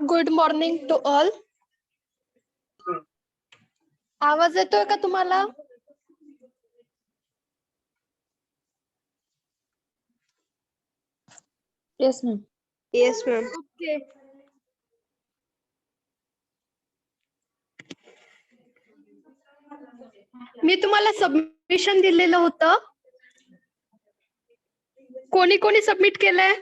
Good morning to all. आवाज येतोय का तुम्हाला? Yes, ma'am. Yes, ma'am. Okay. मी तुम्हाला सबमिशन दिलेलं होतं. कोणी कोणी सबमिट केलंय?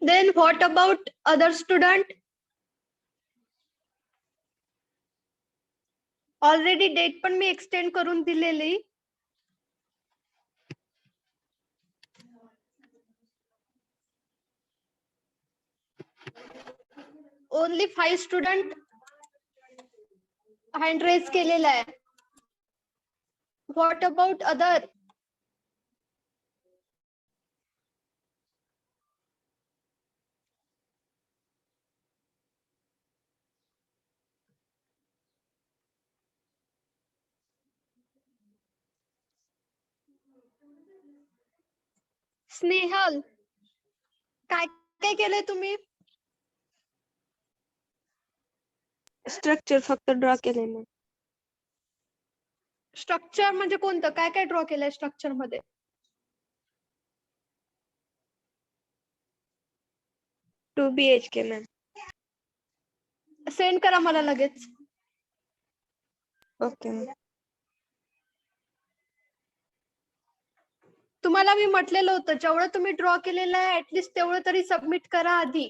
Then what about other student? Already date पण मी एक्सटेंड करून दिलेली. ओनली 5 स्टुडंट हँड रेज केलेला आहे. What about other? स्नेहल, काय काय केलंय तुम्ही? स्ट्रक्चर फक्त ड्रॉ केलंय मॅम. स्ट्रक्चर म्हणजे कोणतं? काय काय ड्रॉ केलंय स्ट्रक्चर मध्ये? 2 BHK मॅम. सेंड करा मला लगेच. Okay ma'am. तुम्हाला मी म्हटलेलं होतं जेवढं तुम्ही ड्रॉ केलेलं आहे ऍटलीस्ट तेवढं तरी सबमिट करा आधी.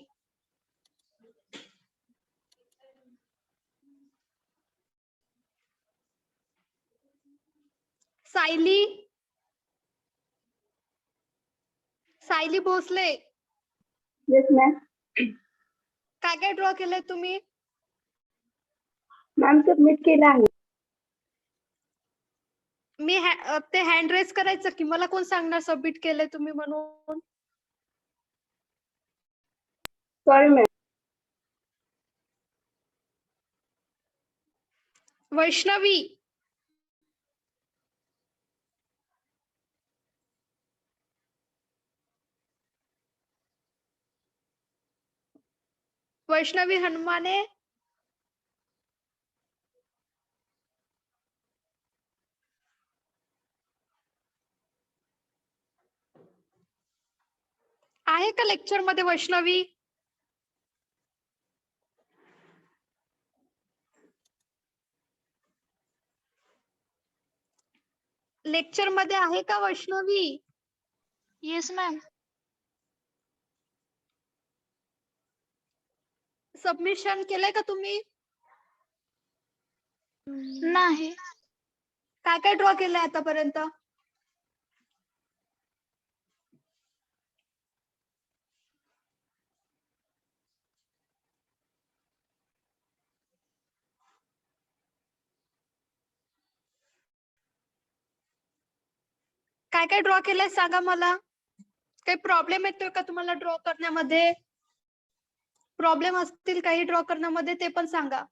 Sayali, Sayali Bhosale, yes ma'am. काय काय ड्रॉ केलंय तुम्ही? मॅम सबमिट केलं आहे. मी ते हँड रेज करायचं की मला कोण सांगणार सबमिट केलंय तुम्ही म्हणून? Sorry ma'am. वैष्णवी, वैष्णवी हनुमाने, आहे का लेक्चर मध्ये वैष्णवी? लेक्चर मध्ये आहे का वैष्णवी? Yes, ma'am. सबमिशन केलंय का तुम्ही? नाही. काय काय ड्रॉ केलंय आतापर्यंत? काय काय ड्रॉ केलंय सांगा मला. काही प्रॉब्लेम येतोय का तुम्हाला ड्रॉ करण्यामध्ये? प्रॉब्लेम असतील काही ड्रॉ करण्यामध्ये ते पण सांगा.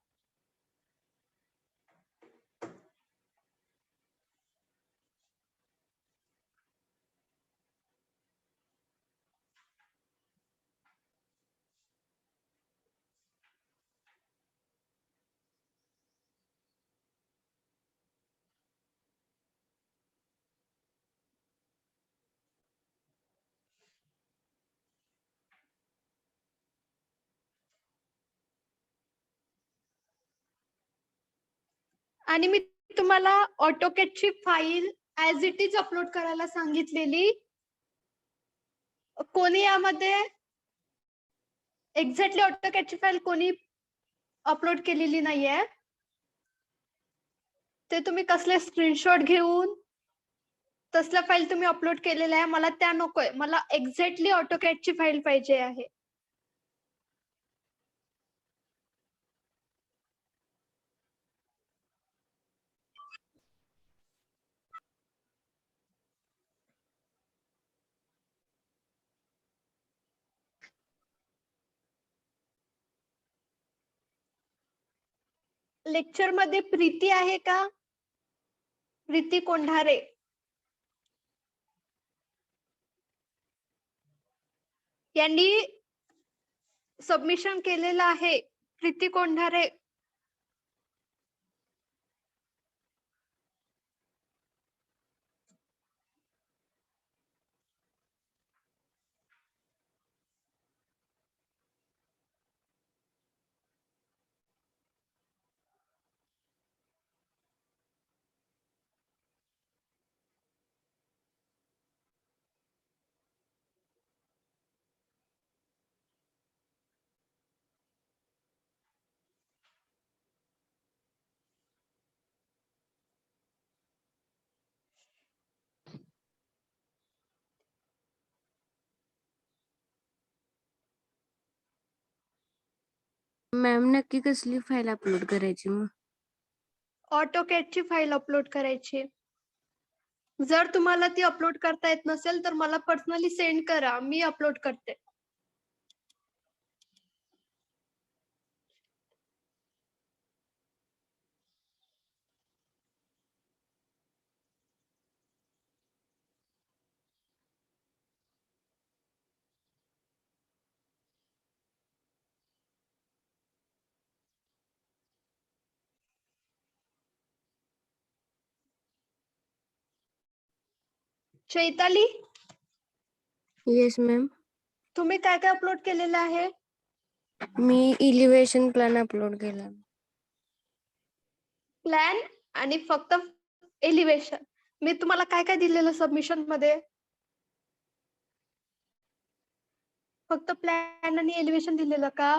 आणि मी तुम्हाला ऑटोकॅडची file as it is upload करायला सांगितलेली. कोणी यामध्ये एक्झॅक्टली ऑटोकॅडची फाईल कोणी अपलोड केलेली नाहीये. ते तुम्ही कसले स्क्रीनशॉट घेऊन तसला फाईल तुम्ही अपलोड केलेला आहे. मला त्या नकोय. मला एक्झॅक्टली ऑटोकॅडची फाईल पाहिजे आहे. लेक्चर मध्ये प्रीती आहे का? प्रीती कोंढारे. यांनी सबमिशन केलेलं आहे. प्रीती कोंढारे. मॅम नक्की कसली फाईल अपलोड करायची मग? ऑटोकॅडची फाईल अपलोड करायची. जर तुम्हाला ती अपलोड करता येत नसेल तर मला पर्सनली सेंड करा, मी अपलोड करते. Chaitali, yes ma'am. तुम्ही काय काय अपलोड केलेलं आहे? मी इलिव्हेशन प्लॅन अपलोड केला. प्लॅन आणि फक्त एलिव्हेशन. मी तुम्हाला काय काय दिलेलं सबमिशन मध्ये? फक्त प्लॅन आणि एलिव्हेशन दिलेलं का?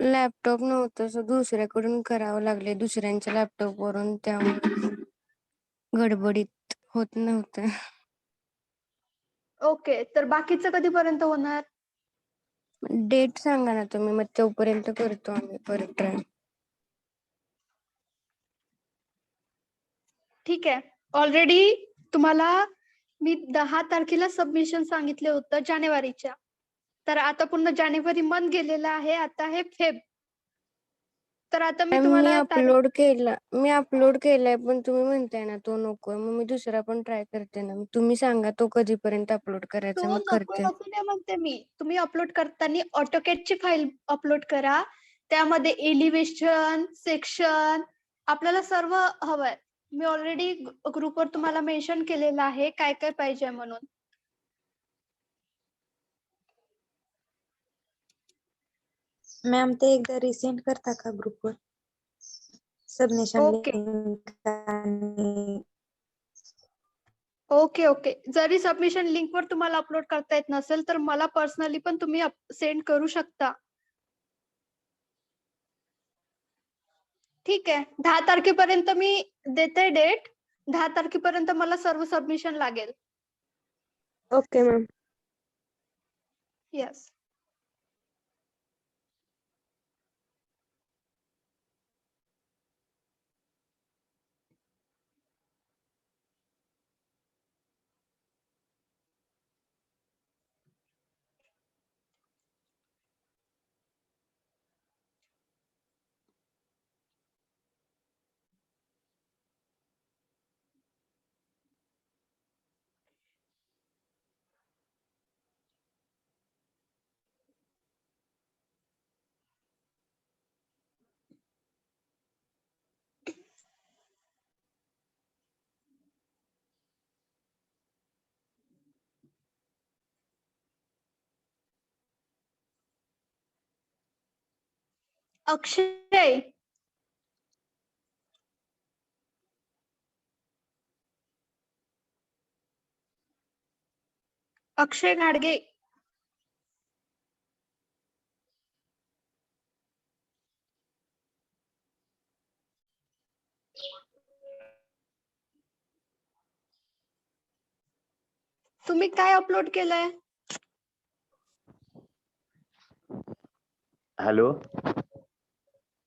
लॅपटॉप नव्हतं सो दुसऱ्याकडून करावं लागले दुसऱ्यांच्या लॅपटॉप वरून, त्यामुळे गडबडीत होत नव्हतं. ओके, तर बाकीचं कधीपर्यंत होणार? डेट सांगा ना तुम्ही, मग तोपर्यंत करतो आम्ही परत ट्राय. ठीक आहे. ऑलरेडी तुम्हाला मी 10 तारखेला सबमिशन सांगितलं होतं जानेवारीच्या. तर आता पूर्ण जानेवारी मंथ गेलेला आहे, आता आहे फेब. तर आता मी मी तुम्हाला अपलोड केलाय पण तुम्ही म्हणताय ना तो नकोय, मग मी दुसरा पण ट्राय करते ना. तुम्ही सांगा तो कधीपर्यंत अपलोड करायचा, तो मग नको करते. नको नाही म्हणते मी. तुम्ही अपलोड करताना ऑटोकॅडची फाईल अपलोड करा. त्यामध्ये एलिव्हेशन, सेक्शन आपल्याला सर्व हवंय. मी ऑलरेडी ग्रुपवर तुम्हाला मेन्शन केलेलं आहे काय काय पाहिजे म्हणून. मॅम ते एकदा रिसेंड करता का ग्रुपवर सबमिशन ओके लिंक आणि ओके ओके. जरी सबमिशन लिंकवर तुम्हाला अपलोड करता येत नसेल तर मला पर्सनली पण तुम्ही सेंड करू शकता. ठीक आहे. 10 तारखेपर्यंत मी देते डेट. 10 तारखेपर्यंत मला सर्व सबमिशन लागेल. Okay ma'am. येस. अक्षय, अक्षय घाडगे. तुम्ही काय अपलोड केलंय? हॅलो.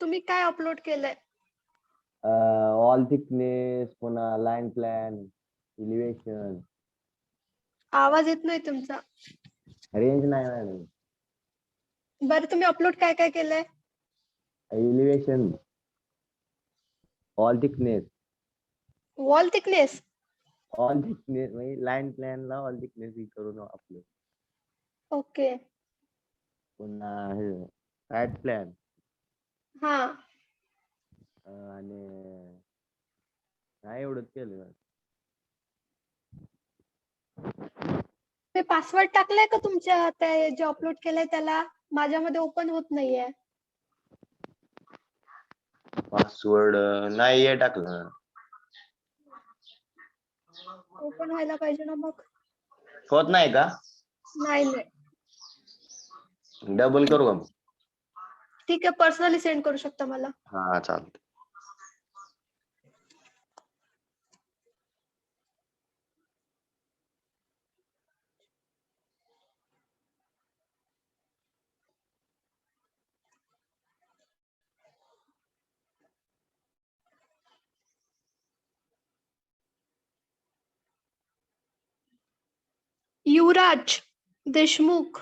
तुम्ही काय अपलोड केलंय? ऑल थिकनेस, पुन्हा लाईन प्लॅन, इलिव्हेशन. आवाज येत नाही तुमचा. रेंज नाही मॅडम. बरं तुम्ही अपलोड काय काय केलंय? Elevation, all thickness wall thickness. म्हणजे लाईन प्लॅनला ऑल थिकनेस करून अपलोड. ओके. पुन्हा हे साईड प्लॅन हा. आणि नाही एवढंच केलं. तुम्ही पासवर्ड टाकलाय का तुमच्या त्या जे अपलोड केलंय त्याला? माझ्यामध्ये ओपन होत नाहीये. पासवर्ड नाही हे टाकलं. ओपन व्हायला पाहिजे ना मग. होत नाही का? नाही नाही. डबल करू का? ठीक आहे, पर्सनली सेंड करू शकता मला. हा चालतं. युवराज देशमुख,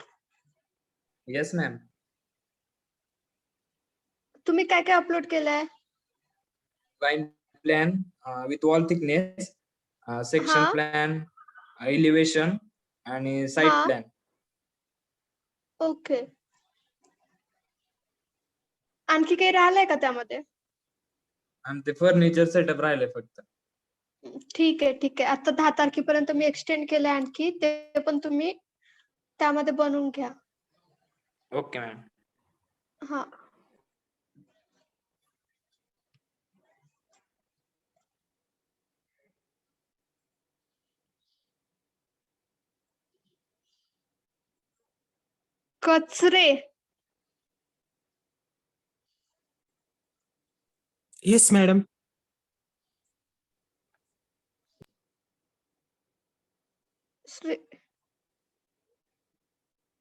Yes, ma'am. तुम्ही काय काय अपलोड केलंय? Line plan with wall thickness, section हा. plan, elevation, आणि site हा. plan. ओके. आणखी काही राहिलंय का त्यामध्ये? आणि ते फर्निचर सेटअप राहिले फक्त. ठीक आहे ठीक आहे. आता 10 तारखेपर्यंत मी एक्सटेंड केलंय आणखी, ते पण तुम्ही त्यामध्ये बनवून घ्या. Okay ma'am. हा. कचरे. Yes, madam.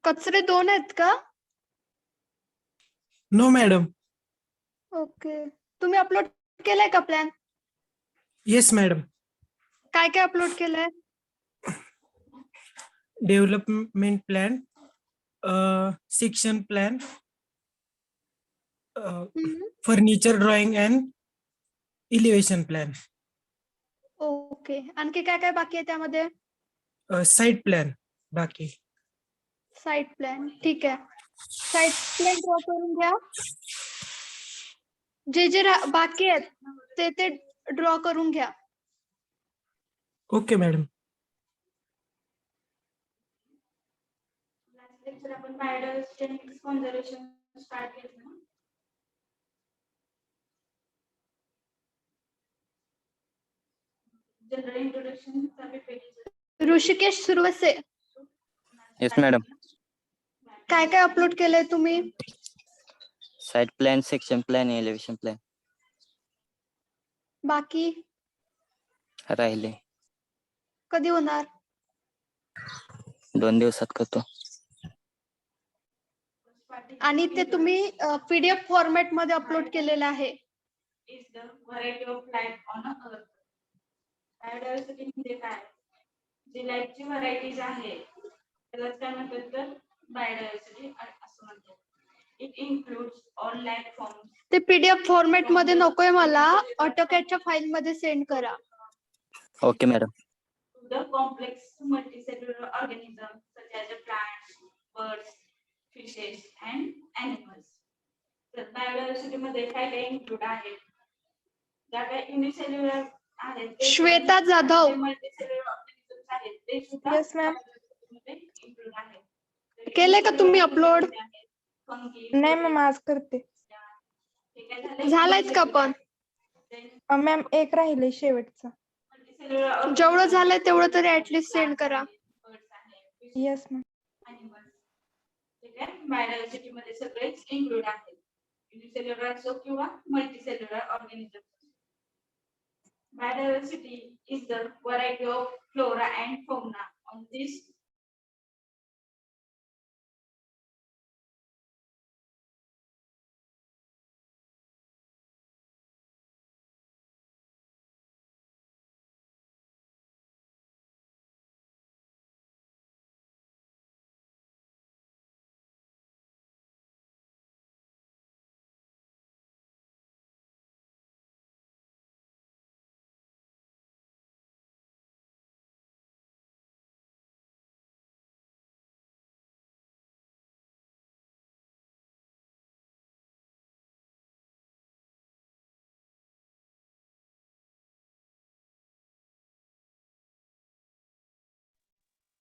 कचरे 2 आहेत का? No, madam. ओके. तुम्ही अपलोड केलंय का प्लॅन? Yes, madam. काय काय अपलोड केलंय? Development plan, section plan, furniture drawing and elevation plan, okay. आणखी काय काय बाकी आहे त्यामध्ये? site plan. बाकी. Site plan. ठीक आहे. साइट प्लॅन ड्रॉ करून घ्या. जे जे बाकी आहेत ते ड्रॉ करून घ्या. Okay, madam. आपण बायोडायव्हर्सिटी कन्झर्वेशन स्टार्ट केलं ना. जनरल इंट्रोडक्शन साठी page. Rishikesh Suravase. Yes madam. काय काय अपलोड केलंय तुम्ही? Site plan, section plan, elevation plan बाकी राहिले. कधी होणार? 2 दिवसात करतो. आणि ते तुम्ही पीडीएफ फॉर्मॅट मध्ये अपलोड केलेलं आहे. Is the variety of life on earth. Biodiversity म्हणजे काय? जी लाईफची व्हरायटीज आहे त्यालाच काय म्हणतात तर बायोडायव्हर्सिटी असं म्हणतात. It includes all life forms. ते पीडीएफ फॉर्मॅट मध्ये नकोय मला, ऑटोकॅडच्या फाईल मध्ये सेंड करा. Okay madam. The complex multicellular organisms such as the plants, birds, fishes and animals. तर बायोडायव्हर्सिटी मध्ये काय काय इन्क्लूड आहे? ज्या काय युनिसेल्युलर आहेत ते श्वेता जाधव. मल्टीसेल्युलर ऑर्गॅनिझम्स आहेत ते सुद्धा Yes, ma'am. मध्ये इन्क्लूड आहेत. केलंय का तुम्ही अपलोड? नाही मॅम, आज करते. झालायच का पण? मॅम एक राहिले शेवटचा. जेवढं झालंय तेवढं तरी ऍटलीस्ट सेंड करा. Yes ma'am. ठीक आहे. बायोडायव्हर्सिटी मध्ये सगळेच इन्क्लूड आहेत. युनिसेल्युलर असो किंवा multicellular organism. Biodiversity is the variety of flora and fauna on this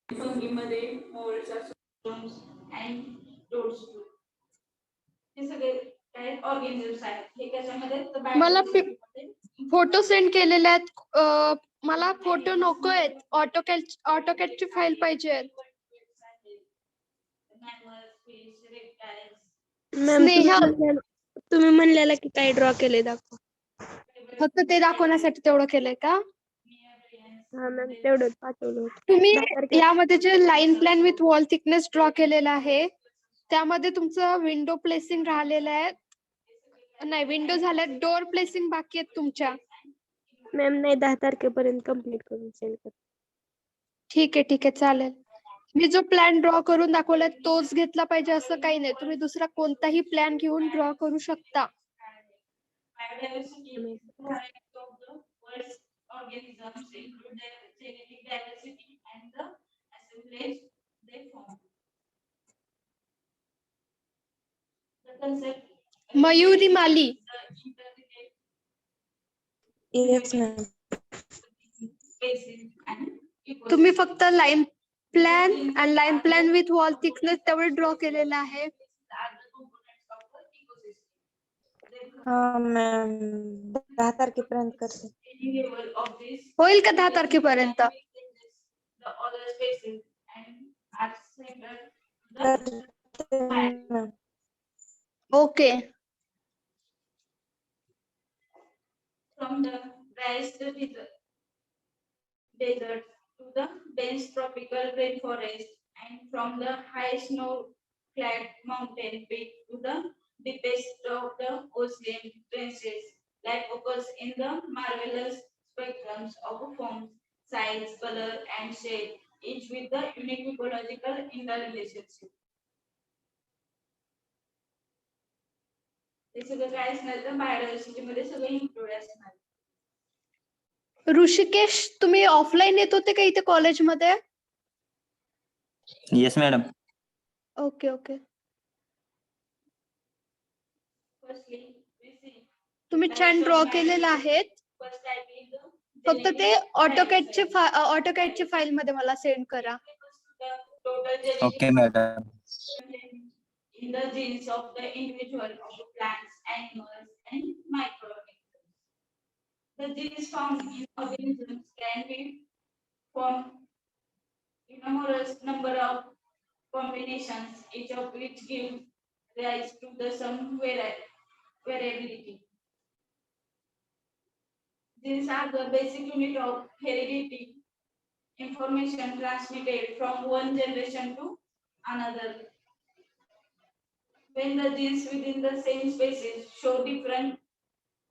फंगीमध्ये मोल्ड्स अँड टोड्स हे सगळे काय ऑर्गॅनिझम्स आहेत. हे कशामध्ये तर मला biodiversity मध्ये फोटो सेंड केलेले आहेत. मला फोटो नको आहेत. ऑटोकॅडची फाईल पाहिजे. mammals, fish, reptiles, स्नेहल तुम्ही म्हणलेला की काय ड्रॉ केले दाखव. फक्त ते दाखवण्यासाठी तेवढं केलंय का? हा मॅम तेवढंच पाठवलं होतं. तुम्ही यामध्ये जे line plan with wall thickness draw केलेला आहे त्यामध्ये तुमचं विंडो प्लेसिंग राहिलेलं आहे. नाही, विंडो झाल्या, डोअर प्लेसिंग बाकी आहेत तुमच्या. मॅम नाही 10 तारखेपर्यंत कम्प्लीट करून सेंड कर. ठीक आहे चालेल. मी जो प्लॅन ड्रॉ करून दाखवलाय तोच घेतला पाहिजे असं काही नाही. तुम्ही दुसरा कोणताही प्लॅन घेऊन ड्रॉ करू शकता. biodiversity, variety of the world's organisms include their genetic diversity and the assemblage they form. The concept Mayuri Mali, the interrelated yes ma'am. spaces and ecosystems. तुम्ही फक्त लाईन प्लॅन आणि line plan with wall thickness तेवढे draw केलेला आहे. are the components of the ecosystem. They हा ma'am 10 तारखेपर्यंत करते. any level of this होईल का 10 तारखेपर्यंत? the other spaces and are centered the करते ma'am. Okay. from the driest desert to the dense tropical rainforest and from the high snow-clad mountain peak to the deepest of the ocean trenches that occurs in the marvelous spectrums of forms, size, color, and shape, each with the unique ecological interrelationship. हे सगळं काय असणार तर biodiversity मध्ये सगळं include असणार. ऋषिकेश, तुम्ही offline येत होते का इथे कॉलेजमध्ये? Yes, madam. Okay. Firstly, we see तुम्ही छान ड्रॉ केलेला आहेत. first type is the फक्त ते genetic ऑटोकॅडची फाईल मध्ये मला सेंड करा. the total genetic Okay, madam. content in the genes of the individual of the plants, animals, and microorganisms. The genes found in organisms can be formed in a numerous number of combinations, each of which gives rise to the some variability. Genes are the basic unit of heredity, information transmitted from one generation to another. When the genes within the same species show different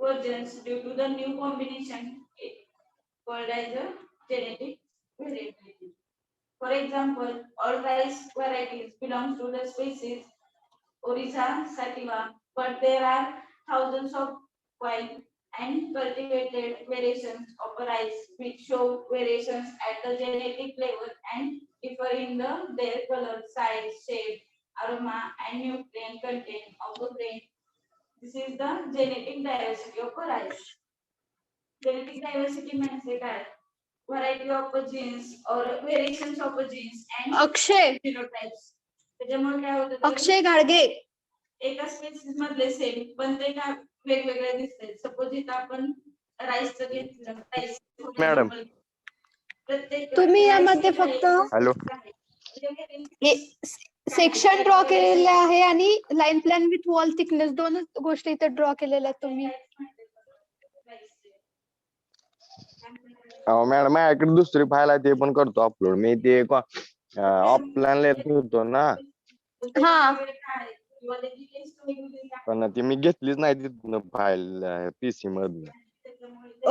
versions due to the new combination, it called as a genetic variability. For example, all rice varieties belong to the species Oryza sativa, but there are thousands of wild and cultivated variations of rice which show variations at the genetic level and differ in their color, size, shape, aroma, and nutrient content of the grain. This is the genetic diversity of rice. Genetic diversity means variety of genes or variations of genes and Akshay phenotypes. त्याच्यामुळे काय होतं तर अक्षय घाडगे, एका spaces मधले same पण ते काय वेगवेगळे दिसतात. सपोज इथं आपण राईसचं घेतलं, राईस मॅडम. प्रत्येक तुम्ही यामध्ये rice फक्त हॅलो. सेक्शन ड्रॉ केलेले आहे आणि line plan with wall thickness दोनच गोष्टी इथे ड्रॉ केलेल्या आहेत तुम्ही. मॅडम माझ्याकडे दुसरी फाईल आहे ते पण करतो अपलोड. मी ते ऑफलाईन लिहित होतो ना, हा. पण ती मी घेतलीच नाही तिथून फाईल पीसी मधून.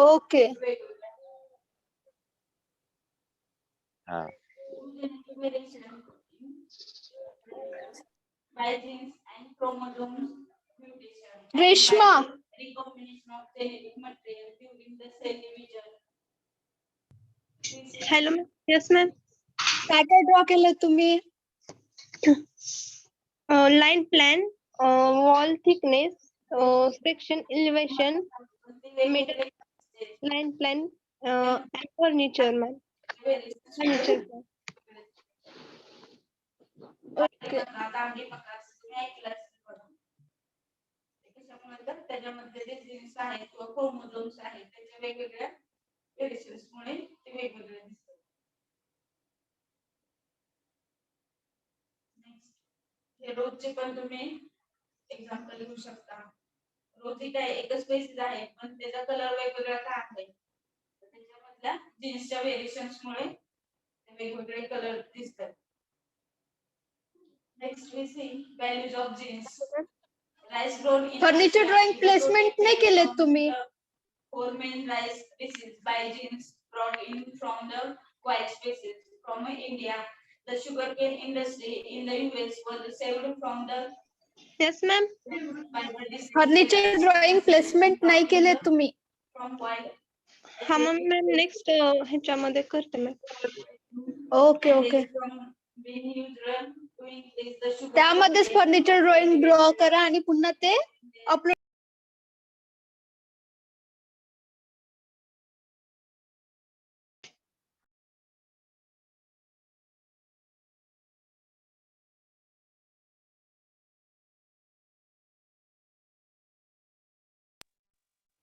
ओके. हा. By genes and chromosomes mutation. Reshma, Recombination of genetic material during the cell division. Hello yes ma'am. काय काय ड्रॉ केलं तुम्ही? Line plan, wall thickness, section elevation, line plan, furniture ma'am. Furniture okay. तांबडी मका तुम्ही ऐकलं असेल बघा. ते कशामुळे तर त्याच्यामध्ये जे जीन्स आहेत किंवा क्रोमोझोम्स आहेत त्याच्या वेगवेगळ्या व्हेरिएशन्स मुळे ते वेगवेगळे दिसतात. हे रोजचे पण तुम्ही एक्झाम्पल घेऊ शकता. रोजी काय एकच स्पेसिस आहे पण त्याचा कलर वेगवेगळा का आहे तर त्याच्यामधल्या जीन्सच्या व्हेरिएशन्स मुळे ते वेगवेगळे कलर दिसतात. Next we see values of genes. Rice grown in furniture drawing placement नाही केलेत तुम्ही. Four main rice species by genes brought in from the quiet species from India. The sugarcane industry in the US was saved from the yes ma'am. by the disease furniture drawing placement नाही केले तुम्ही. from quiet. हा ma'am next ह्याच्यामध्ये करते ma'am. Okay okay. त्यामध्येच furniture drawing draw करा आणि पुन्हा ते upload.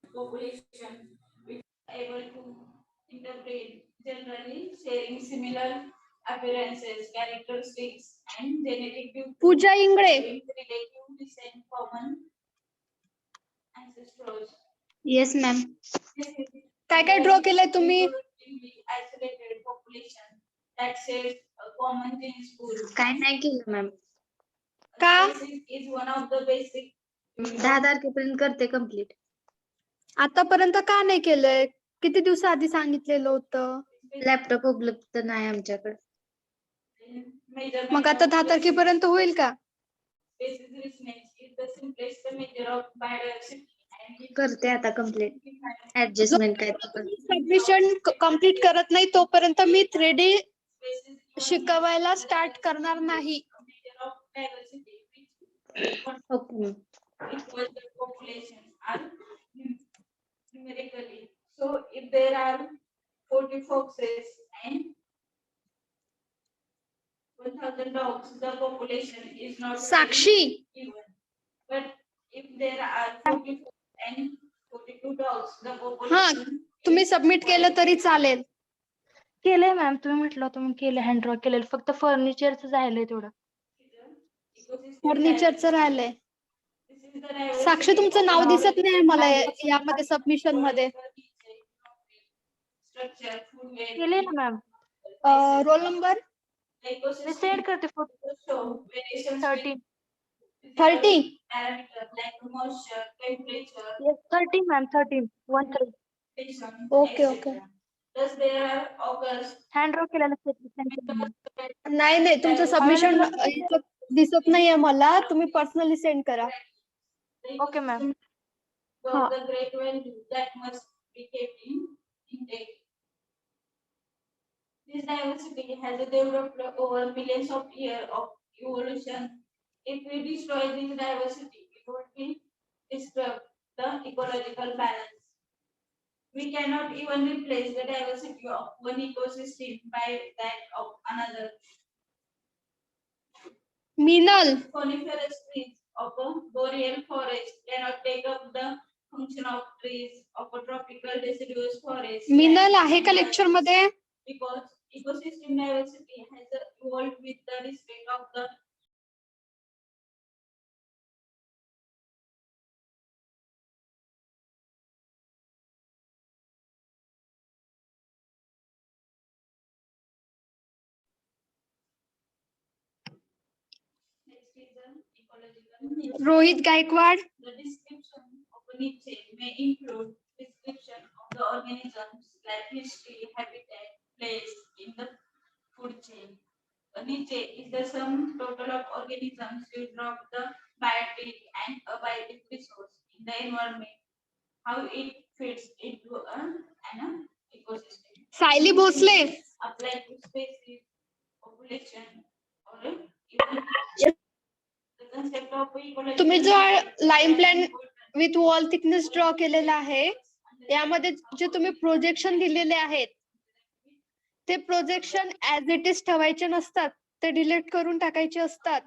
Population which are able to interpret generally sharing similar appearances, characteristics, and genetic due to Pooja Ingale. relative descent, common ancestors. Yes ma'am. काय काय ड्रॉ केलंय तुम्ही. Isolated population that shares a common genes pool. काय नाही केलं ma'am. का? Species is one of the basic 10 तारखेपर्यंत करते कम्प्लीट. आतापर्यंत का नाही केलंय. किती दिवसाआधी सांगितलेलं होतं. लॅपटॉप उपलब्ध नाही आमच्याकडे. measurement मग आता of 10 तारखेपर्यंत होईल का. species richness is the simplest measure of biodiversity and it करते आता कम्प्लीट. ऍडजस्टमेंट काय ते करते. सबमिशन कंप्लीट करत नाही तोपर्यंत मी 3D species शिकवायला स्टार्ट करणार नाही. measure of diversity which okay ma'am. equals the population are numerically. So if there are 40 foxes and 1000 dogs, the population is not Sakshi. even. But if there are 40 foxes and 42 dogs, the population तुम्ही submit केलं तरी चालेल. केलंय ma'am. तुम्ही म्हटलं तुम्ही केलं hand draw केलेलं. फक्त फर्निचरचं राहिलंय थोडं. फर्निचरचं राहिलंय. साक्षी तुमचं नाव दिसत नाही मला यामध्ये सबमिशन मध्ये. structure, food web, केले ना मॅम. रोल नंबर मी सेंड करते photo. show variations 30. with 30. parameters like moisture, temperature, Yes, 13 ma'am. 13. 130. tension, Okay, etc. okay. Thus there are occurs hand draw केलेलं सेंड. नाही तुमचं सबमिशन दिसत नाहीये मला. तुम्ही पर्सनली सेंड करा. Okay, ma'am. of the great value that must be kept in intake. This diversity has developed over millions of years of evolution. If we destroy this diversity, it would be disrupt the ecological balance. We cannot even replace the diversity of one ecosystem by that of another. Meenal. Coniferous trees of a boreal forest cannot take up the function of trees of a tropical deciduous forest. Meenal आहे का lecture मध्ये. Because ecosystem diversity has evolved with the respect of the Rohit Gaikwad. The description of a niche may include description of the organisms like history, habitat, place in the food chain. A niche is the sum total of organisms used of the biotic and abiotic resource in the environment. How it fits into an ecosystem. Sayali Bhosale. Apply to species, population, or even the concept of ecological. तुम्ही जो line plan with wall thickness draw केलेला आहे यामध्ये जे तुम्ही projection दिलेले आहेत ते प्रोजेक्शन ऍज इट इज ठेवायचे नसतात. ते डिलीट करून टाकायचे असतात.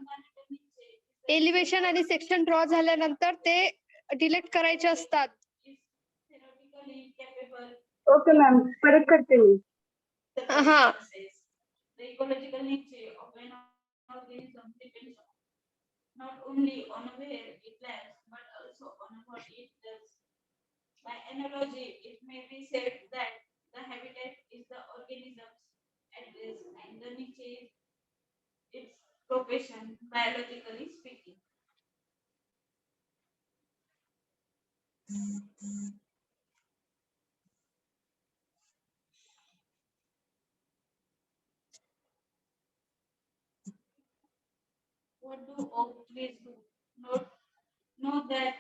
एलिव्हेशन आणि सेक्शन ड्रॉ झाल्यानंतर ते डिलीट करायचे असतात. ओके मॅम, परत करते मी. हा. The ecological nature of an organism depends not only on where it lives, but also on what it does. By analogy, it may be said that the habitat is the organism's address and the niche is its profession, biologically speaking. What do oak trees do? Know that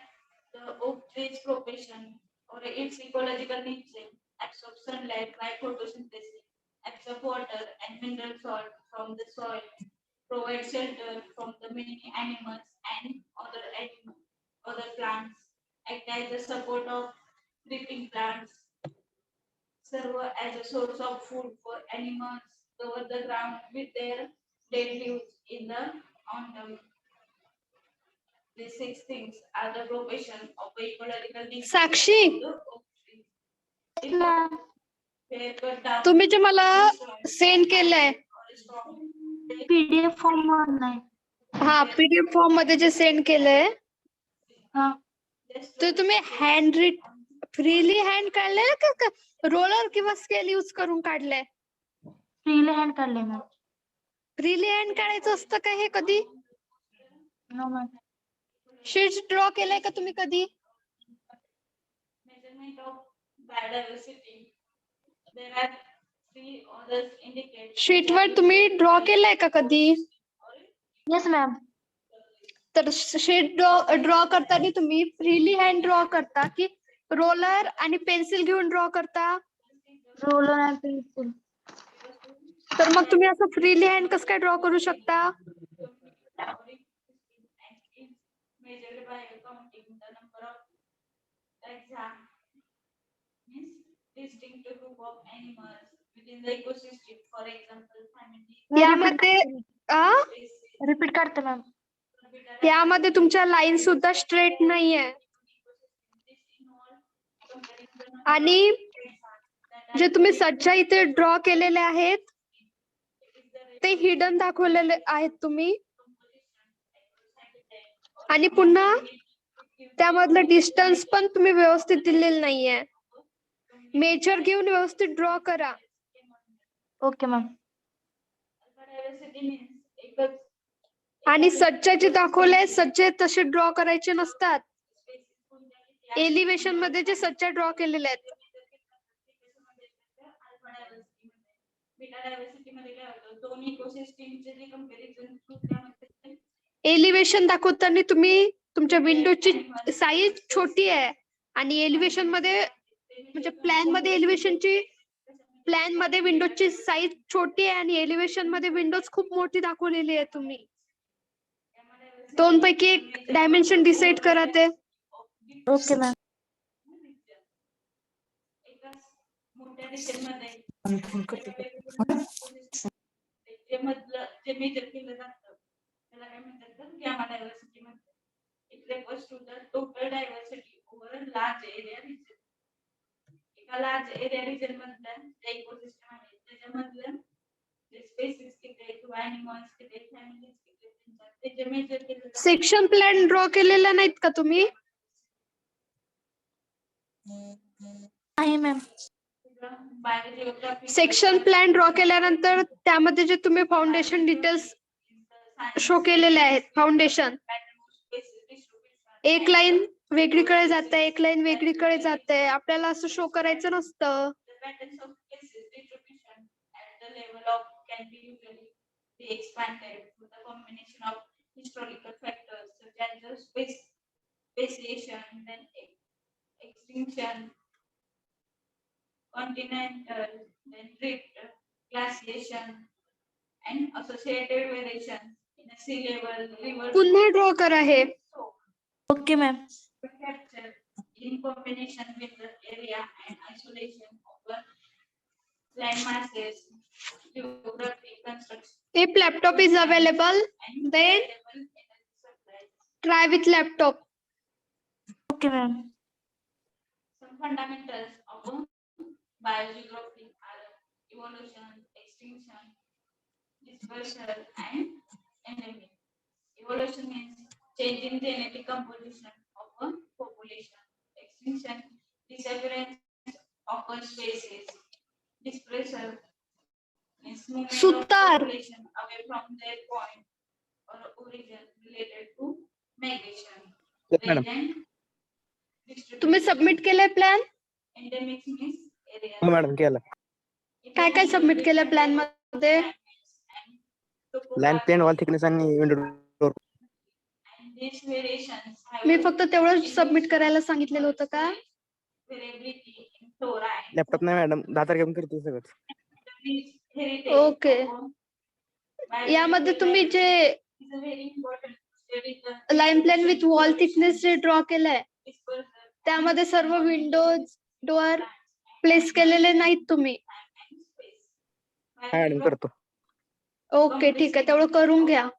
the oak tree's profession or its ecological nature absorb sunlight by photosynthesis, absorb water and mineral salt from the soil, provide shelter from the many animals and other plants, act as a support of creeping plants, serve as a source of food for animals, cover the ground with their dead leaves in the autumn. These 6 things are the profession of the ecological nature Sakshi, of the oak tree. They cut down तुम्ही जे मला send केलंय, PDF form नाही. हा PDF form मध्ये जे send केलंय हा. ते तुम्ही फ्रीली हँड काढलंय का रोलर किंवा स्केल यूज करून काढलंय? फ्रीली हँड काढले मॅम. फ्रीली हँड काढायचं असतं का हे कधी? No ma'am. शीट्स ड्रॉ केलंय का तुम्ही कधी? measurement of biodiversity. There are 3 others indicate. Sheet वर तुम्ही ड्रॉ केलंय का कधी? Yes ma'am. तर शीट ड्रॉ करताना तुम्ही फ्रीली हँड ड्रॉ करता की रोलर आणि पेन्सिल घेऊन ड्रॉ करता? Roller and pencil. तर मग तुम्ही असं फ्रीली हँड कसं काय ड्रॉ करू शकता? Measured by counting the number of means distinct group of animals within the ecosystem. For example, family. यामध्ये रिपीट करते मॅम. यामध्ये तुमच्या लाईन सुद्धा स्ट्रेट नाहीये आणि जे तुम्ही सज्जा इथे ड्रॉ केलेले आहेत ते हिडन दाखवलेले आहेत तुम्ही. आणि पुन्हा त्यामधलं डिस्टन्स पण तुम्ही व्यवस्थित दिलेलं नाहीये. मेजर घेऊन व्यवस्थित ड्रॉ करा. Okay ma'am. आणि सज्जा जे दाखवले सज्जे तसे ड्रॉ करायचे नसतात. एलिव्हेशन मध्ये जे सज्जा ड्रॉ केलेले आहेत एलिव्हेशन दाखवताना तुम्ही तुमच्या विंडोची साईज छोटी आहे आणि एलिव्हेशन मध्ये म्हणजे प्लॅन मध्ये विंडोची साईज छोटी आहे आणि एलिव्हेशन मध्ये विंडोज खूप मोठी दाखवलेली आहे. तुम्ही 2 पैकी एक डायमेन्शन डिसाइड करा ते. Okay ma'am. मोठ्या दिशेमध्ये जे मेजर केलं जातं त्याला काय म्हणतात तर गॅमा डायव्हर्सिटी म्हणतात. It refers to the total diversity over a large area region. एका लार्ज एरिया रिजन मधलं जे इकोसिस्टम आहे त्याच्यामधलं जे स्पेसिस किती आहेत किंवा एनिमल्स किती आहेत, फॅमिलीज किती आहेत, ते जे मेजर केलं जातं. सेक्शन प्लॅन ड्रॉ केलेला नाहीत का तुम्ही? आहे मॅम. सेक्शन प्लॅन ड्रॉ केल्यानंतर त्यामध्ये जे तुम्ही फाउंडेशन डिटेल्स शो केलेले आहेत, फाउंडेशन एक लाईन वेगळीकडे जाते, एक लाईन वेगळीकडे जाते. आपल्याला असं शो करायचं नसतं. Historical factors such as the speciation, then extinction, continental, then drift, glaciation, and associated variations in a sea level, river. पुन्हा ड्रॉ करा हे. Okay ma'am. Capture in combination with the area and isolation of the land masses, geography, reconstruction. If laptop is available, And then available in the supply. try with laptop. Okay, ma'am. Some fundamentals of biogeography are evolution, extinction, dispersal, and endemic. Evolution means change in genetic composition of a population. Extinction, disappearance of a species. Dispersal means movement of Sutar. population away from their point or origin related to migration. Yes, madam. Range and तुम्ही distribution. Submit केलंय plan? Endemic means area. हो madam केलं. काय काय submit केलंय plan मध्ये? Land plain wall thickness आणि window door. And these variations have मी फक्त तेवढंच सबमिट करायला सांगितलेलं होतं का? variability in flora and laptop नाही मॅडम 10 तारखेपर्यंत करते सगळं. heritage Okay. of यामध्ये तुम्ही जे is a very important study the line plan with wall thickness जे ड्रॉ केलंय dispersal त्यामध्ये सर्व विंडोज डोअर प्लेस केलेले नाहीत तुम्ही. and space. हा मॅडम करतो. ओके ठीक आहे, तेवढं करून घ्या.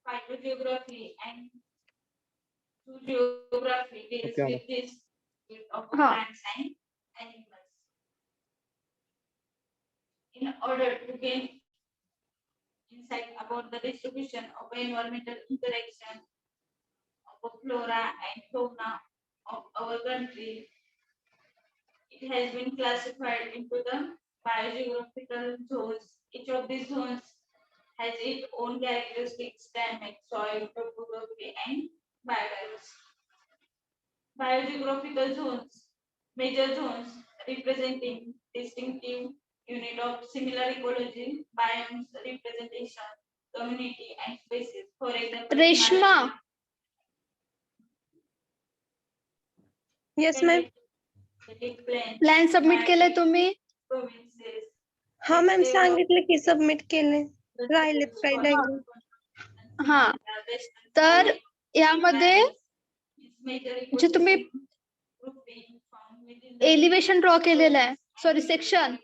Phytogeography and geography deals Okay, with this of Huh. plants and animals. In order to gain insight about the distribution of environmental interaction of flora and fauna of our country, it has been classified into the biogeographical zones. Each of these zones has its own characteristics, climate, soil, topography, and biodiversity. Biogeographical zones, major zones representing distinctive unit of similar ecology, biomes, representation, community, and species. For example, Reshma. Yes ma'am. plains, plan submit केलंय तुम्ही? provinces, हा ma'am सांगितलं की submit केले. राहिलेत काही diagram. हा तर यामध्ये जे तुम्ही एलिव्हेशन ड्रॉ केलेलं आहे, sorry section.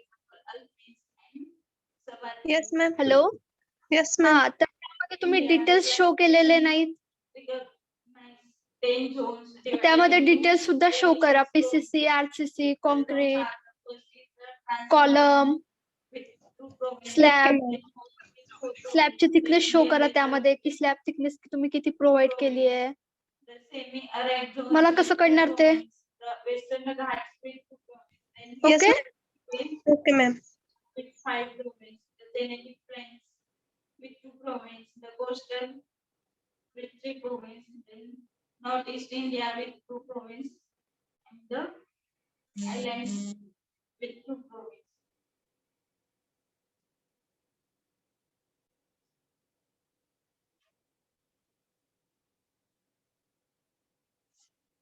Yes ma'am. Hello. Yes ma'am. हा तर त्यामध्ये तुम्ही डिटेल्स शो केलेले नाहीत. त्यामध्ये डिटेल्स सुद्धा शो करा. PCC, RCC, concrete, column, slab. स्लॅबची थिकनेस शो करा त्यामध्ये की स्लॅब थिकनेस तुम्ही किती प्रोव्हाइड केली आहे. मला कसं कळणार ते? Yes okay. Okay ma'am. with 5 provinces, the Genetic Plains with 2 provinces, the coastal with 3 provinces, then Northeast India with 2 provinces, and the islands with 2 provinces.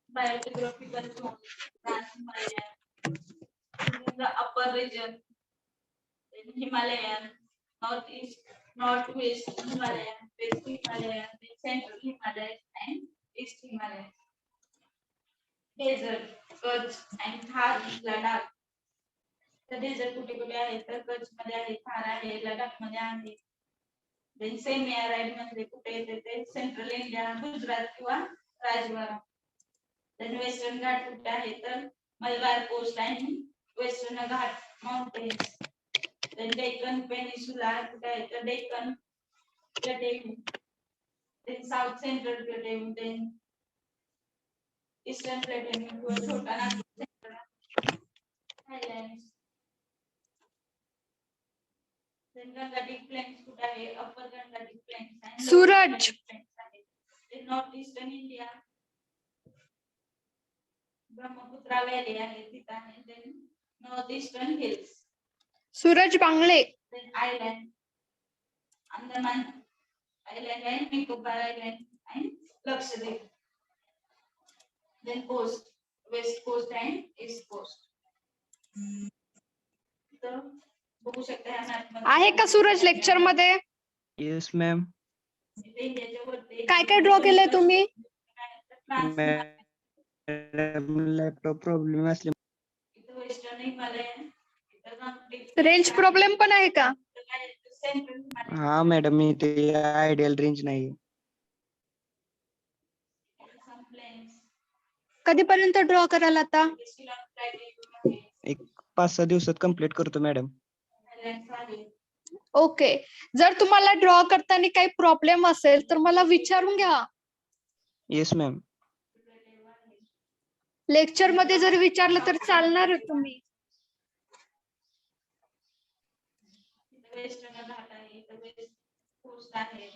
Biogeographical zone, Trans-Himalayan, in the upper region, then Himalayan, northeast, northwest Himalayan, west Himalayan, then central Himalayas and east Himalayas. Desert, Kutch and Thar, Ladakh. The desert कुठे कुठे आहे तर कच्छ मध्ये आहे, थार आहे, लडाख मध्ये आहे. Then semi arid मध्ये कुठे येते ते सेंट्रल इंडिया, गुजरात किंवा राजवाडा. Then western घाट कुठे आहे तर मलबार कोस्ट आणि western Ghat mountains. Then Deccan Peninsula, the Deccan Plateau, then South Central Plateau, then Eastern Plateau, Highlands. Then Gangetic Plains, Upper Gangetic Plains, and Suraj. Gangetic Plains. Then Northeastern India, Brahmaputra Valley, then Northeastern Hills. Suraj Bangale. Then island, Andaman Island and Nicobar Island and Lakshadweep. Then coast, west coast and east coast. तर बघू शकता ह्या map मध्ये. आहे का Suraj lecture मध्ये? Yes, ma'am. इथे इंडियाच्या वरती काय काय ड्रॉ केलंय तुम्ही? लॅपटॉप प्रॉब्लेम असले इथं वेस्टर्न हिमालय, इथं रेंज प्रॉब्लेम पण आहे का? सेंट्रल हा मॅडम मी ते आयडियल रेंज नाही. कधीपर्यंत ड्रॉ कराल आता? एक 5-6 दिवसात कंप्लीट करतो मॅडम. ओके. जर तुम्हाला ड्रॉ करताना काही प्रॉब्लेम असेल तर मला विचारून घ्या. Yes ma'am. लेक्चर मध्ये जर विचारलं तर चालणार तुम्ही. वेस्टर्न घाट आहे, इथं वेस्ट कोस्ट आहे,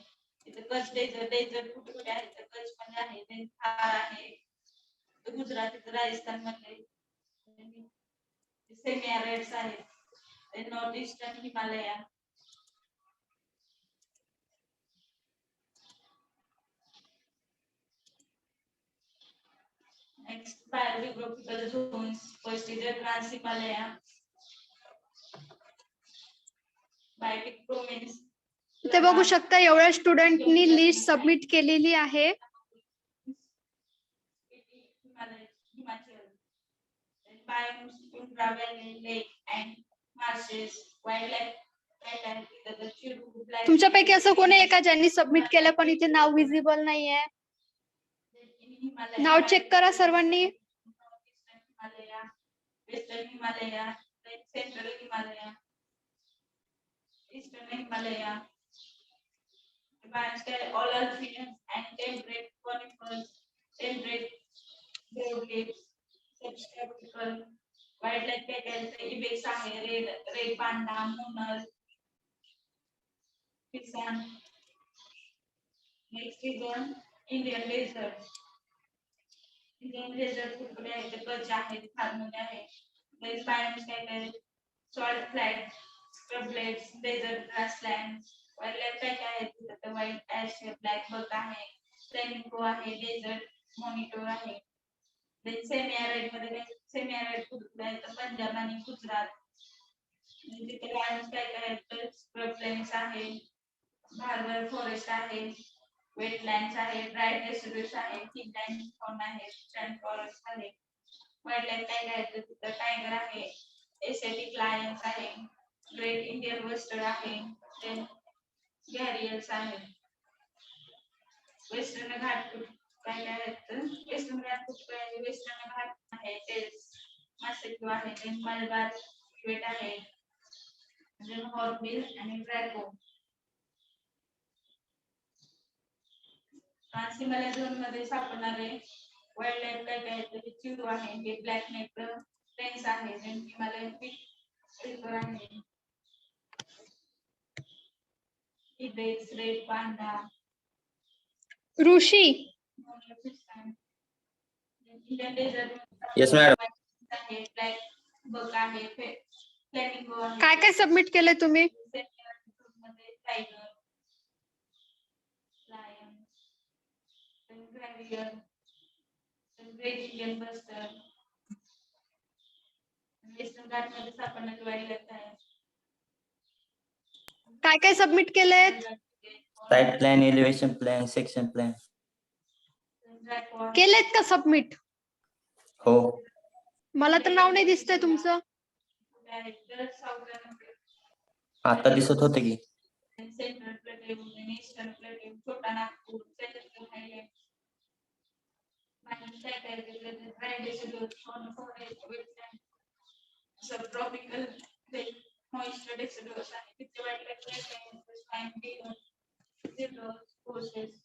इथं कच्छ डेझर्ट कुठे आहे, तर कच्छ मध्ये आहे, then थार आहे, इथं गुजरात, इथं राजस्थान मध्ये सेमी अॅरिड्स आहेत, north eastern Himalaya. Next biogeographical zones, first is trans Himalaya, biotic province. ते बघू शकता एवढ्या स्टुडंटनी लिस्ट सबमिट केलेली आहे. तुमच्यापैकी असं कोण आहे का ज्यांनी सबमिट केलं पण इथे नाव विजिबल नाहीये? नाव चेक करा सर्वांनी. Western Himalaya, central Himalaya, eastern Himalaya, all Alpine and temperate conifers, temperate gravellids, subtropical, wildlife काय इबेक्स आहे, रेड पांडा, मोनल, किसान. Next is Indian desert. Indian desert कुठे आहे, तर कच्छ आहे, थारमध्ये आहे. नेक्स्ट बायोम्स काय salt flat, scrublands, desert grassland. Wildlife काय काय आहे तिथं, तर व्हाईट ऍश, ब्लॅक बक आहे, फ्लेमिंगो आहे, डेझर्ट मॉनिटर आहे. सेमी अॅरिड मध्ये सेमी अॅरिड कुठे आहे, तर पंजाब आणि गुजरात. तिथे बायोम्स काय काय आहेत, तर स्क्रबलेट्स आहे, भार्बर फॉरेस्ट आहे, वेटलँड्स आहे, ड्राय डेसिड्यूस आहे, थिनलँड फाउंड आहे, स्टॅंड फॉरेस्ट आहे. वाईल्डलाईफ काय काय आहे, तिथं टायगर आहे, एशियाटिक लायन्स आहे, ग्रेट इंडियन बस्टर्ड आहे, गॅरियल्स आहे. वेस्टर्न घाट काय काय आहेत, वेस्टर्न घाट कुठे आहे, वेस्टर्न घाट आहे, टेल्स मासेकिव आहे, देन मलबार किवेट आहे, देन हॉर्नबिल आणि ड्रॅगो. ट्रान्स हिमालय झोन मध्ये सापडणारे वाईल्डलाईफ काय काय आहेत, चिरू आहे, हे ब्लॅक नेक प्लेन्स आहे, देन हिमालयन पीक रिव्हर आहे, ibex, red panda, Rishi Indian desert Yes, madam. आहे, ब्लॅक बक आहे, फ्लेमिंगो आहे. काय काय सबमिट केलंय तुम्ही? मध्ये टायगर, लायन, ग्रॅव्हियर, great Indian bustard. Western Ghat मध्ये सापडणारी वाईल्डलाईफ आहे. काय काय सबमिट केलेत? Site plan, elevation plan, section plan. केलेत का सबमिट? हो. मला तर नाव नाही दिसतंय तुमचं. आता दिसत होते की. सेंट्रल प्लेट्यू, ईस्टर्न प्लेट्यू, छोटा Nagpur, central Highland. Dry deciduous, subtropical moisture deciduous आहे. तिथे वाईल्डलाईफ कोर्सेस,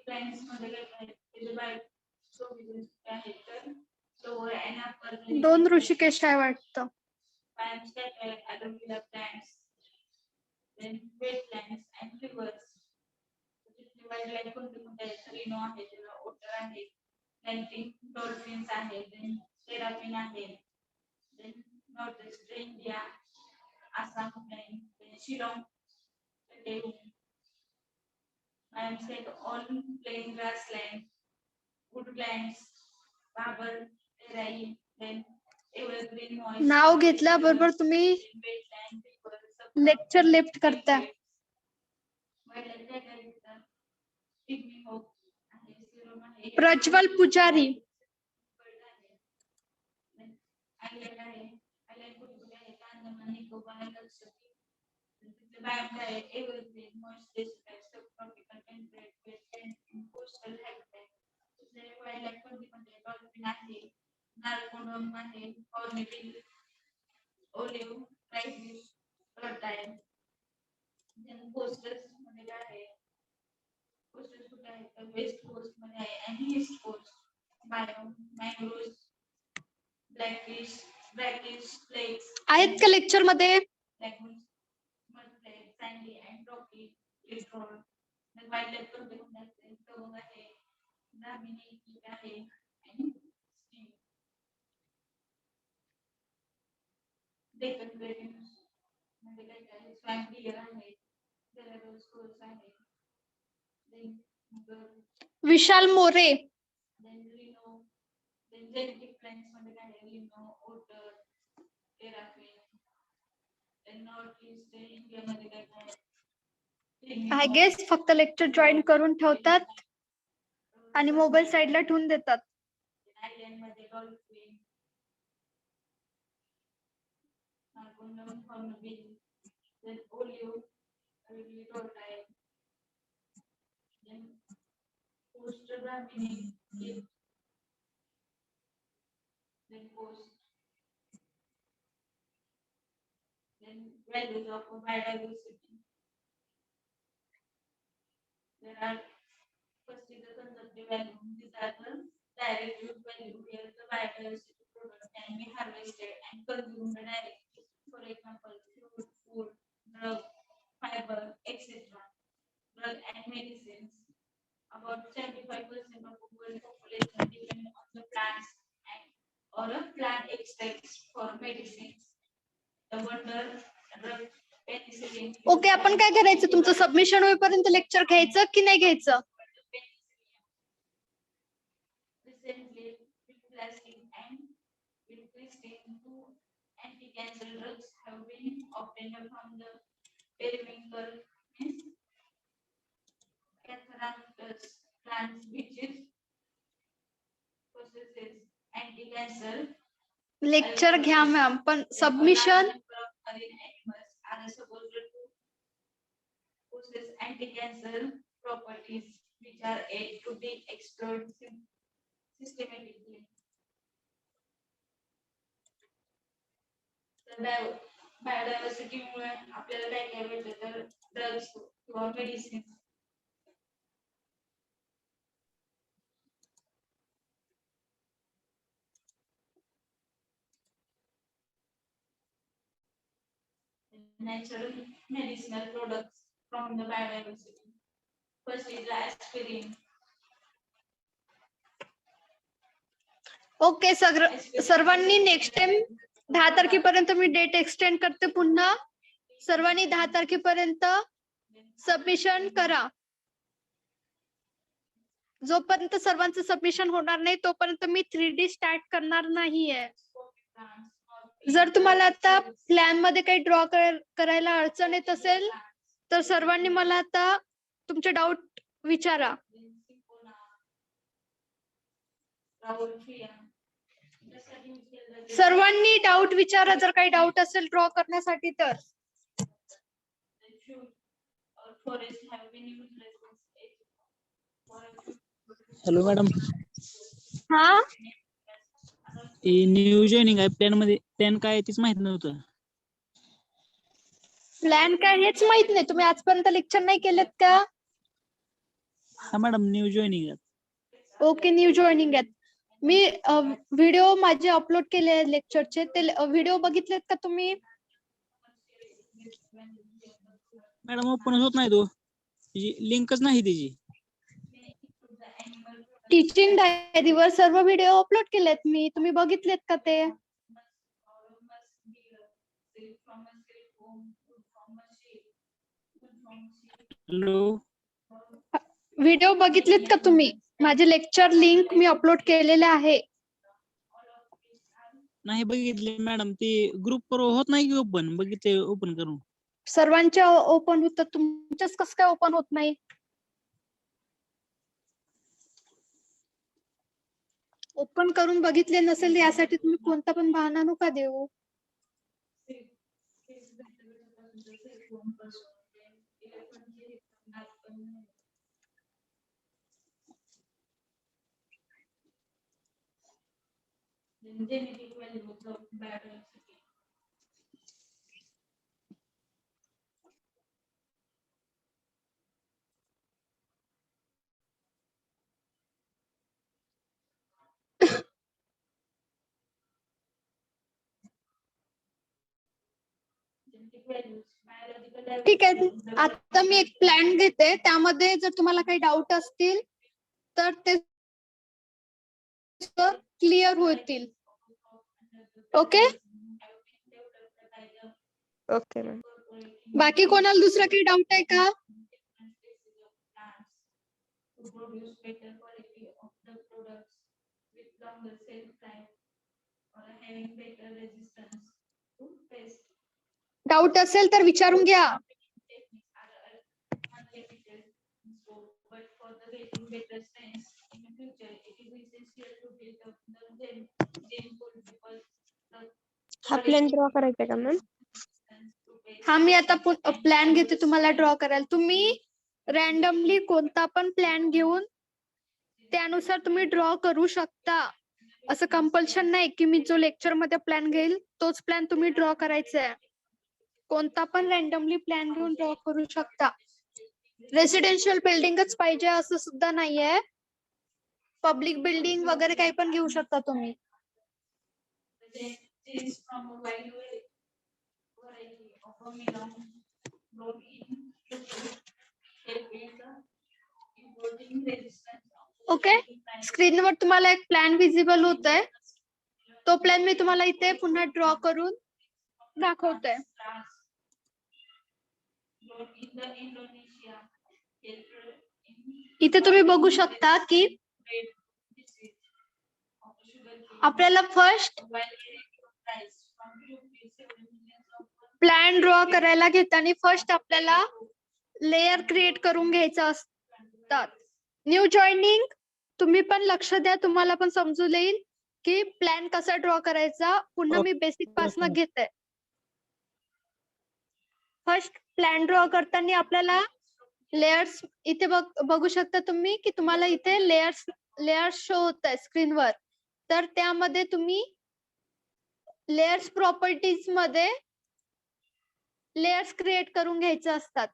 प्लॅन्स मध्ये काय आहेत, तर लोअर अँड अपर. 2 ऋषिकेश आहे वाटतं. Plants that are agricultural plants, then wetlands and rivers. Wildlife कोणते रिनो आहे, ओटर आहे, डॉल्फिन्स आहे, then सेराफिन आहे, then north east India, Assam plain, then Shillong, I am said all plain grassland, woodlands, barber, terai, then evergreen moist. नाव घेतल्याबरोबर तुम्ही lecture left करता. प्रज्वल पुजारी. biome आहे evergreen, moist deciduous, subtropical, temperate, wetland, and coastal habitat. दुसरे wildlife कोणते dolphin आहे, narconon आहे, hornbill, olive, crisis, tortoise. Then coastal मध्ये काय आहे? Coastal कुठे आहे? तर west coast मध्ये आहे आणि east coast. Biome, mangroves, blackish, lakes, आहेत का लेक्चर मध्ये? lagoons, mudflats, sandy and rocky littoral. The wildlife कोणते असते? तवंग आहे, ब्राह्मणी कीट आहे आणि steam. Deccan plains मध्ये काय काय? Swamp deer आहे, Galapagos squirrels आहे. Then विशाल More. then rhino, then genetic plants मध्ये काय आहे? Rhino, otter, terrapin. Then northeast India मध्ये काय काय आहे? आय गेस फक्त लेक्चर जॉईन करून ठेवतात आणि मोबाईल साईडला ठेवून देतात. Island मध्ये dolphin, narconon, hornbill, then olive, tortoise, then coastal brahmini, kit, then coast, then values of biodiversity. There are first is the consumptive value. These are the direct use value where the biodiversity product can be harvested and consumed directly. For example, fruit, food, drug, fiber, etc. Drug and medicines. About 75% of the world population depend on the plants and or a plant extracts for medicines. The wonder, drug, penicillin. Okay, आपण काय करायचं? तुमचं submission होईपर्यंत lecture घ्यायचं की नाही घ्यायचं? Recently, plastic and Wilkestin, two anti-cancer drugs have been obtained from the periwinkle Catharandus plants, which is possesses anti-cancer. Lecture घ्या मॅम, पण submission Marine animals are supposed to possess anti-cancer properties, which are yet to be explored systematically. Biodiversity मुळे आपल्याला काय काय भेटतं तर drugs किंवा medicine. Natural medicinal products from the biodiversity. First is the aspirin. Okay, सर्वांनी next time 10 तारखेपर्यंत मी date extend करते. पुन्हा सर्वांनी 10 तारखेपर्यंत सबमिशन करा. जोपर्यंत सर्वांचं सबमिशन होणार नाही तोपर्यंत मी 3D स्टार्ट करणार नाहीये. जर तुम्हाला आता प्लॅन मध्ये काही ड्रॉ करायला अडचण येत असेल तर सर्वांनी मला आता तुमचे डाऊट विचारा. सर्वांनी डाऊट विचारा जर काही डाऊट असेल ड्रॉ करण्यासाठी तर. हॅलो मॅडम, हा न्यू जॉईनिंग आहे प्लॅन मध्ये, प्लॅन काय तीच माहित नव्हतं. प्लॅन काय हेच माहित नाही. तुम्ही आजपर्यंत लेक्चर नाही केलेत का? हा मॅडम, न्यू जॉईनिंग आहे. ओके, न्यू जॉईनिंग आहेत. मी व्हिडिओ माझे अपलोड केले लेक्चरचे, ते व्हिडिओ बघितलेत का तुम्ही? मॅडम ओपन होत नाही तो, लिंकच नाही त्याची. टीचिंग डायरीवर सर्व व्हिडिओ अपलोड केलेत मी, तुम्ही बघितलेत का ते? हॅलो, व्हिडिओ बघितलेत का तुम्ही? माझे लेक्चर लिंक मी अपलोड केलेले आहे. नाही बघितले मॅडम, ते ग्रुप वर होत नाही की ओपन, बघितले ओपन करून. सर्वांच्या ओपन होतात, तुमच्याच कसं काय ओपन होत नाही? ओपन करून बघितले नसेल यासाठी तुम्ही कोणता पण बहाणा नका देऊ. Then genetic values of biodiversity. Genetic values, biological ठीक आहे diversity. आता मी एक प्लॅन घेते त्यामध्ये जर तुम्हाला काही डाऊट असतील तर ते क्लिअर होतील. Okay okay ma'am. बाकी कोणाला दुसरा काही डाऊट आहे का? To produce better quality of the products with longer shelf life or having better resistance to pest. Doubt असेल तर विचारून घ्या. Techniques are unlimited in scope, but for the getting better science in the future, it is essential to build up the gene pool because हा plan draw करायचा का ma'am? हा मी आता plan घेते तुम्हाला ड्रॉ करायला. तुम्ही रॅन्डमली कोणता पण प्लॅन घेऊन त्यानुसार तुम्ही ड्रॉ करू शकता. असं कंपल्शन नाही की मी जो लेक्चर मध्ये प्लॅन घेईल तोच प्लॅन तुम्ही ड्रॉ करायचा आहे. कोणता पण रॅन्डमली प्लॅन घेऊन ड्रॉ करू शकता. रेसिडेन्शियल बिल्डिंगच पाहिजे असं सुद्धा नाहीये. पब्लिक बिल्डिंग वगैरे काही पण घेऊ शकता तुम्ही. genes from a wide variety of amino grown in helping the evolving resistance. Okay स्क्रीनवर तुम्हाला एक प्लॅन विजिबल होतोय. तो प्लॅन मी तुम्हाला इथे पुन्हा ड्रॉ करून दाखवतोय. Grown in the Indonesia, इथे तुम्ही बघू शकता की आपल्याला फर्स्ट प्लॅन ड्रॉ करायला घेताना फर्स्ट आपल्याला लेयर क्रिएट करून घ्यायचं असतात. न्यू जॉईनिंग तुम्ही पण लक्ष द्या, तुम्हाला पण समजू येईल की प्लॅन कसा ड्रॉ करायचा. पुन्हा मी बेसिक पासून घेते. फर्स्ट प्लॅन ड्रॉ करताना आपल्याला लेयर्स इथे बघू शकता तुम्ही की तुम्हाला इथे लेयर्स शो होत आहे स्क्रीनवर. तर त्यामध्ये तुम्ही लेयर्स प्रॉपर्टीज मध्ये लेयर्स क्रिएट करून घ्यायचे असतात.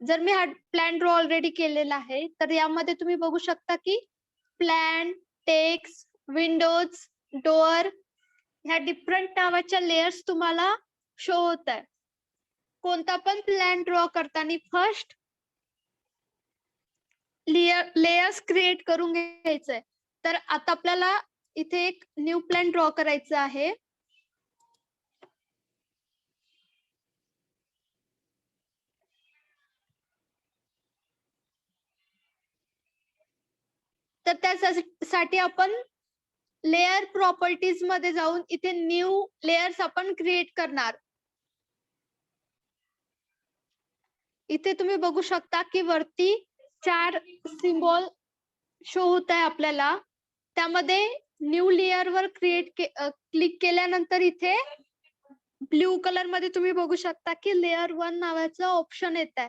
जर मी हा प्लॅन ड्रॉ ऑलरेडी केलेला आहे तर यामध्ये तुम्ही बघू शकता की प्लॅन, टेक्स्ट, विंडोज, डोअर ह्या डिफरंट नावाच्या लेयर्स तुम्हाला शो होत आहे. कोणता पण प्लॅन ड्रॉ करताना फर्स्ट लेयर्स क्रिएट करून घ्यायचंय. तर आता आपल्याला इथे एक न्यू प्लॅन ड्रॉ करायचा आहे. तर त्यासाठी आपण लेयर प्रॉपर्टीज मध्ये जाऊन इथे न्यू लेयर्स आपण क्रिएट करणार. इथे तुम्ही बघू शकता की वरती 4 सिम्बॉल शो होत आहे आपल्याला. त्यामध्ये न्यू लेयर वर क्लिक केल्यानंतर इथे ब्ल्यू कलर मध्ये तुम्ही बघू शकता की लेयर 1 नावाचं ऑप्शन येत आहे.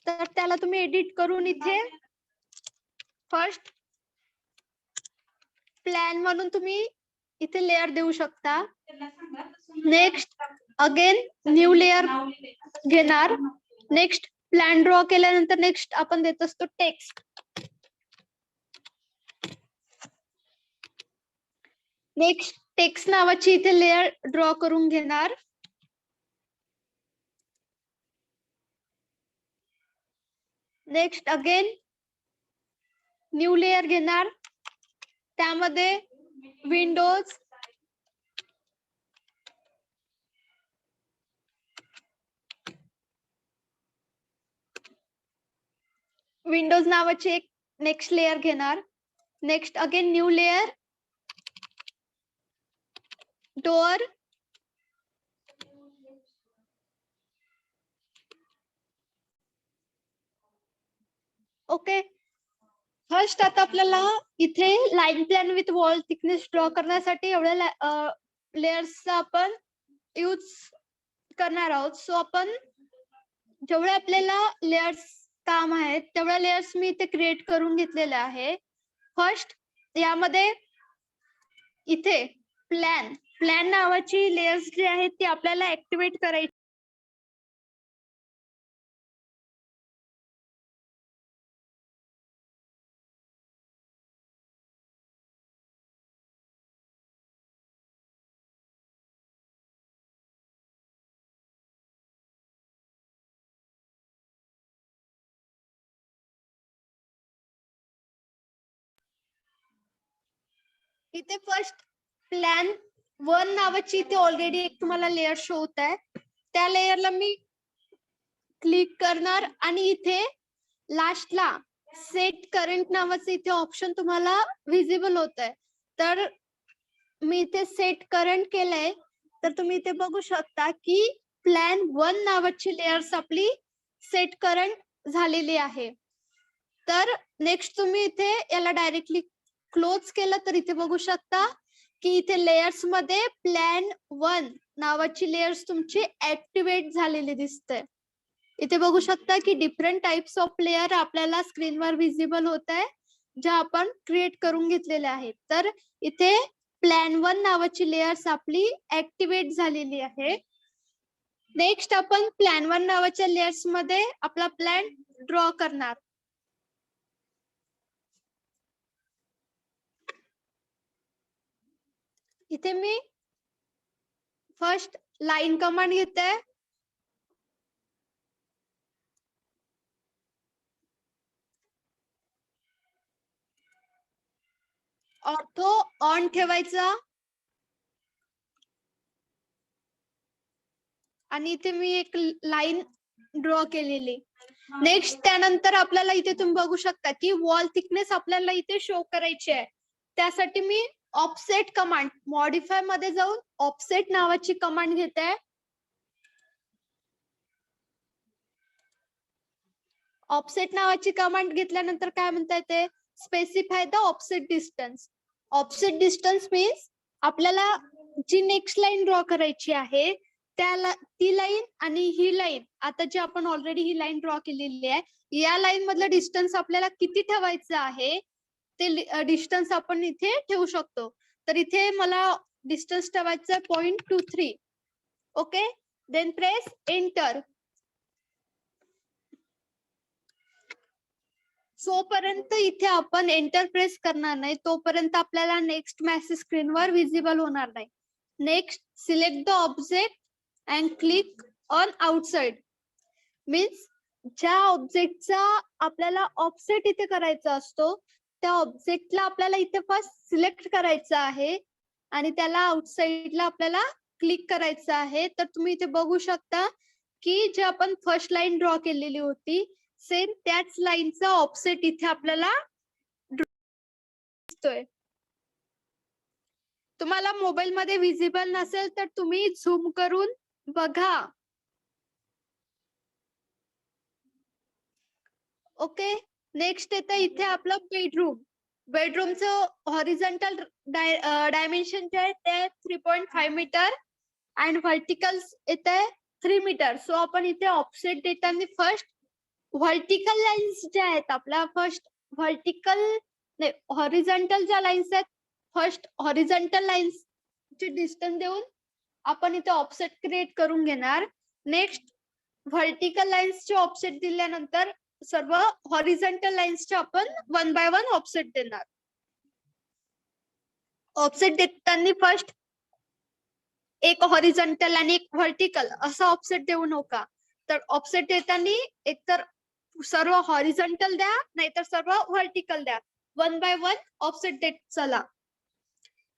तर त्याला तुम्ही एडिट करून इथे फर्स्ट प्लॅन म्हणून तुम्ही इथे लेयर देऊ शकता. नेक्स्ट अगेन न्यू लेयर घेणार. नेक्स्ट प्लॅन ड्रॉ केल्यानंतर नेक्स्ट आपण देत असतो टेक्स्ट. नेक्स्ट टेक्स्ट नावाची इथे लेयर ड्रॉ करून घेणार. नेक्स्ट अगेन न्यू लेयर घेणार. त्यामध्ये विंडोज, विंडोज नावाची एक नेक्स्ट लेयर घेणार. Next again new layer, door, okay. First आता आपल्याला इथे line plan with wall thickness draw करण्यासाठी एवढ्या लेयर्सचा आपण यूज करणार आहोत. सो आपण जेवढे आपल्याला लेयर्स काम आहेत तेवढ्या लेयर्स मी इथे क्रिएट करून घेतलेले आहे. फर्स्ट यामध्ये इथे प्लॅन नावाची लेयर्स जी आहेत ती आपल्याला ऍक्टिव्हेट करायची. इथे फर्स्ट प्लॅन 1 नावाची इथे ऑलरेडी एक तुम्हाला लेअर शो होत आहे. त्या लेयरला मी क्लिक करणार आणि इथे लास्टला सेट करंट नावाचं इथे ऑप्शन तुम्हाला विजिबल होत आहे. तर मी इथे सेट करंट केलंय. तर तुम्ही इथे बघू शकता की प्लॅन 1 नावाची लेयर्स आपली सेट करंट झालेली आहे. तर नेक्स्ट तुम्ही इथे याला डायरेक्टली क्लोज केलं तर इथे बघू शकता की इथे लेयर्स मध्ये प्लॅन 1 नावाची लेयर्स तुमची ऍक्टिव्हेट झालेली दिसते. इथे बघू शकता की डिफरंट टाइप्स ऑफ लेयर आपल्याला स्क्रीनवर विजिबल होत आहे ज्या आपण क्रिएट करून घेतलेल्या आहेत. तर इथे प्लॅन 1 नावाची लेयर्स आपली ऍक्टिव्हेट झालेली आहे. नेक्स्ट आपण प्लॅन 1 नावाच्या लेयर्स मध्ये आपला प्लॅन ड्रॉ करणार. इथे मी फर्स्ट लाईन कमांड घेते. ऑर्थो ऑन ठेवायचा आणि इथे मी एक लाईन ड्रॉ केलेली. नेक्स्ट त्यानंतर आपल्याला इथे तुम्ही बघू शकता की वॉल थिकनेस आपल्याला इथे शो करायची आहे. त्यासाठी मी ऑफसेट कमांड मॉडिफाय मध्ये जाऊन ऑफसेट नावाची कमांड घेते. ऑफसेट नावाची कमांड घेतल्यानंतर काय म्हणता येते, specify the offset distance. Offset distance means आपल्याला जी नेक्स्ट लाईन ड्रॉ करायची आहे त्याला ती लाईन आणि ही लाईन, आता जी आपण ऑलरेडी ही लाईन ड्रॉ केलेली आहे, या लाईन मधलं डिस्टन्स आपल्याला किती ठेवायचं आहे ते डिस्टन्स आपण इथे ठेवू शकतो. तर इथे मला डिस्टन्स ठेवायचं आहे 0.23. Okay, then press enter. जोपर्यंत इथे आपण एंटर प्रेस करणार नाही तोपर्यंत आपल्याला नेक्स्ट मेसेज स्क्रीनवर विजिबल होणार नाही. Next select the object and click on outside. Means ज्या ऑब्जेक्टचा आपल्याला ऑफसेट इथे करायचा असतो त्या ऑब्जेक्टला आपल्याला इथे फर्स्ट सिलेक्ट करायचं आहे आणि त्याला आउटसाइडला आपल्याला क्लिक करायचं आहे. तर तुम्ही इथे बघू शकता की जे आपण फर्स्ट लाईन ड्रॉ केलेली होती सेम त्याच लाईनचा ऑफसेट इथे आपल्याला दिसतोय. तुम्हाला मोबाईल मध्ये विजिबल नसेल तर तुम्ही झूम करून बघा. ओके, नेक्स्ट येतं इथे आपलं बेडरूम. बेडरूमचं हॉरिझॉन्टल डायमेन्शन जे आहे ते 3.5 मीटर अँड व्हर्टिकल येते 3 मीटर. सो आपण इथे ऑफसेट देताना फर्स्ट व्हर्टिकल लाईन्स ज्या आहेत आपल्या फर्स्ट व्हर्टिकल नाही हॉरिझॉन्टल ज्या लाईन्स आहेत फर्स्ट हॉरिझॉन्टल लाईन्स ची डिस्टन्स देऊन आपण इथे ऑफसेट क्रिएट करून घेणार. नेक्स्ट व्हर्टिकल लाईन्सचे ऑफसेट दिल्यानंतर सर्व हॉरिझॉन्टल लाईन्सचे आपण 1 बाय 1 ऑफसेट देणार. ऑफसेट देताना फर्स्ट एक हॉरिझॉन्टल आणि एक व्हर्टिकल असं ऑफसेट देऊ नका. तर ऑफसेट देताना एकतर सर्व हॉरिझॉन्टल द्या नाहीतर सर्व व्हर्टिकल द्या. 1 बाय 1 ऑफसेट देत चला.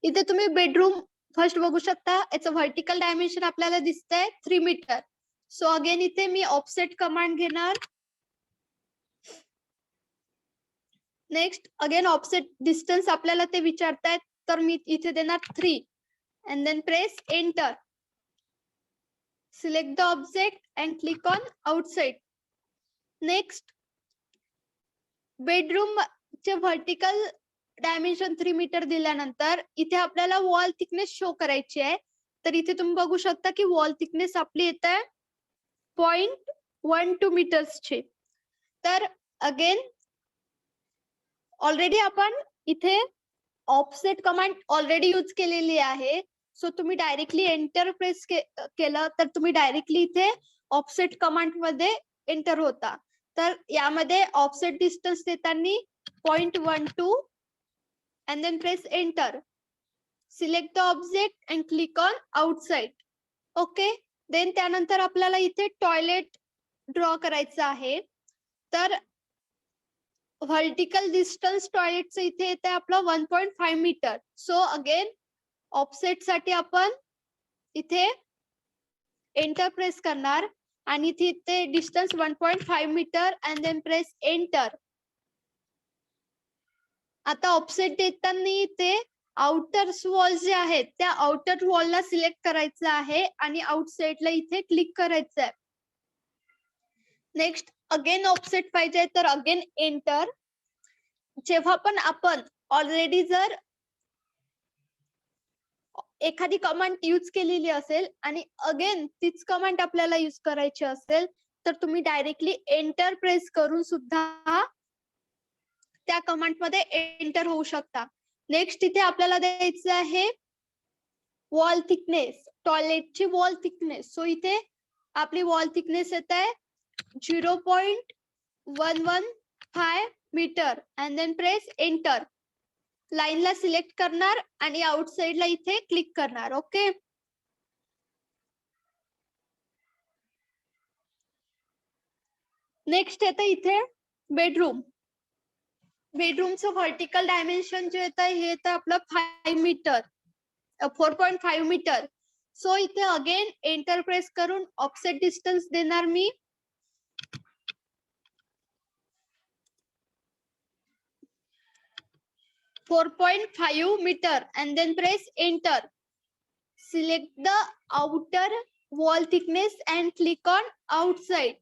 इथे तुम्ही बेडरूम फर्स्ट बघू शकता, याचं व्हर्टिकल डायमेन्शन आपल्याला दिसतंय 3 मीटर. सो अगेन इथे मी ऑफसेट कमांड घेणार. नेक्स्ट अगेन ऑफसेट डिस्टन्स आपल्याला ते विचारतायत तर मी इथे देणार 3 and then press enter. Select the object and click on outside. Next bedroom चे व्हर्टिकल डायमेन्शन 3 मीटर दिल्यानंतर इथे आपल्याला वॉल थिकनेस शो करायची आहे. तर इथे तुम्ही बघू शकता की वॉल थिकनेस आपली येत आहे 0.12 मीटर्सची. तर अगेन ऑलरेडी आपण इथे ऑफसेट कमांड ऑलरेडी यूज केलेली आहे. सो तुम्ही डायरेक्टली एंटर प्रेस केलं तर तुम्ही डायरेक्टली इथे ऑफसेट कमांड मध्ये एंटर होता. तर यामध्ये ऑफसेट डिस्टन्स देताना 0.12 and then press enter. Select the object and click on outside. Okay. Then त्यानंतर आपल्याला इथे टॉयलेट ड्रॉ करायचं आहे. तर व्हर्टिकल डिस्टन्स टॉयलेटचं इथे येते आपलं 1.5 मीटर. सो अगेन ऑफसेट साठी आपण इथे एंटर प्रेस करणार आणि तिथे distance 1.5 metre and then press enter. आता ऑफसेट देताना इथे आउटर वॉल जे आहेत त्या आउटर वॉलला सिलेक्ट करायचं आहे आणि आउटसाइडला इथे क्लिक करायचं आहे. नेक्स्ट अगेन ऑफसेट पाहिजे तर अगेन एंटर. जेव्हा पण आपण ऑलरेडी जर एखादी कमांड यूज केलेली असेल आणि अगेन तीच कमांड आपल्याला यूज करायची असेल तर तुम्ही डायरेक्टली एंटर प्रेस करून सुद्धा त्या कमांड मध्ये एंटर होऊ शकता. नेक्स्ट इथे आपल्याला द्यायचं आहे वॉल थिकनेस, टॉयलेटची वॉल थिकनेस. सो इथे आपली वॉल थिकनेस येत आहे 0.115 metre and then press enter. लाईनला सिलेक्ट करणार आणि आउटसाइडला इथे क्लिक करणार. ओके. नेक्स्ट येतं इथे बेडरूम. बेडरूमचं व्हर्टिकल डायमेन्शन जे येत आहे हे येतं आपलं 5 मीटर 4.5 मीटर. सो इथे अगेन एंटर प्रेस करून ऑफसेट डिस्टन्स देणार मी 4.5 meter and then press enter. Select the outer wall thickness and click on outside.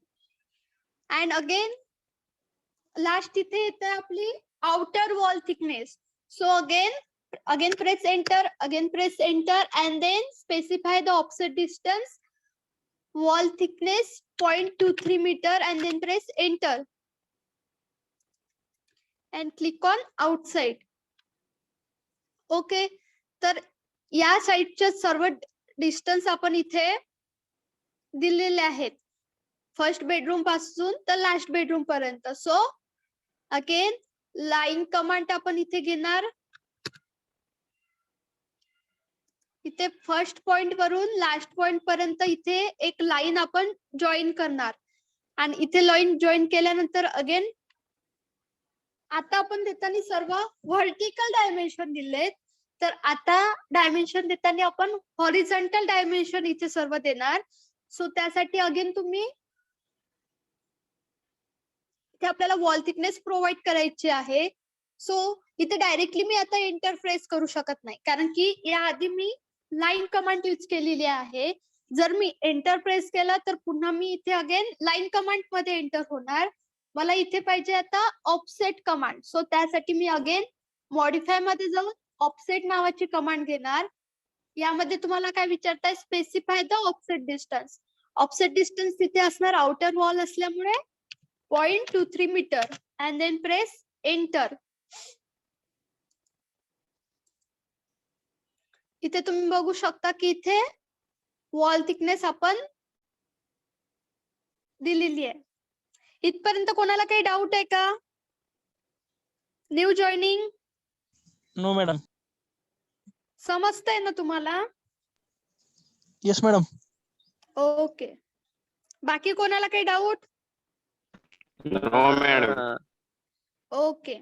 And again last इथे येते आपली outer wall thickness. So again press enter and then specify the offset distance. Wall thickness 0.23 meter and then press enter and click on outside. Okay. तर या साइडचे सर्व distance आपण इथे दिलेले आहेत फर्स्ट बेडरूम पासून तर लास्ट बेडरूम पर्यंत. सो अगेन लाईन कमांड आपण इथे घेणार. इथे फर्स्ट पॉइंट वरून लास्ट पॉइंट पर्यंत इथे एक लाईन आपण जॉईन करणार आणि इथे लाईन जॉईन केल्यानंतर अगेन आता आपण देताना सर्व व्हर्टिकल डायमेन्शन दिलेत. तर आता डायमेन्शन देताना आपण हॉरिझॉन्टल डायमेन्शन इथे सर्व देणार. सो त्यासाठी अगेन तुम्ही इथे आपल्याला वॉल थिकनेस प्रोव्हाइड करायची आहे. सो इथे डायरेक्टली मी आता एंटर प्रेस करू शकत नाही कारण की याआधी मी लाईन कमांड यूज केलेली आहे. जर मी एंटर प्रेस केला तर पुन्हा मी इथे अगेन लाईन कमांड मध्ये एंटर होणार. मला इथे पाहिजे आता ऑफसेट कमांड. सो त्यासाठी मी अगेन मॉडिफाय मध्ये जाऊन ऑफसेट नावाची कमांड घेणार. यामध्ये तुम्हाला काय विचारताय specify the offset distance. Offset distance तिथे असणार आउटर वॉल असल्यामुळे 0.23 metre and then press enter. इथे तुम्ही बघू शकता की इथे वॉल थिकनेस आपण दिलेली आहे. इथपर्यंत कोणाला काही डाऊट आहे का? New joining no madam. समजतंय ना तुम्हाला? Yes madam. ओके. बाकी कोणाला काही doubt? No madam. Okay.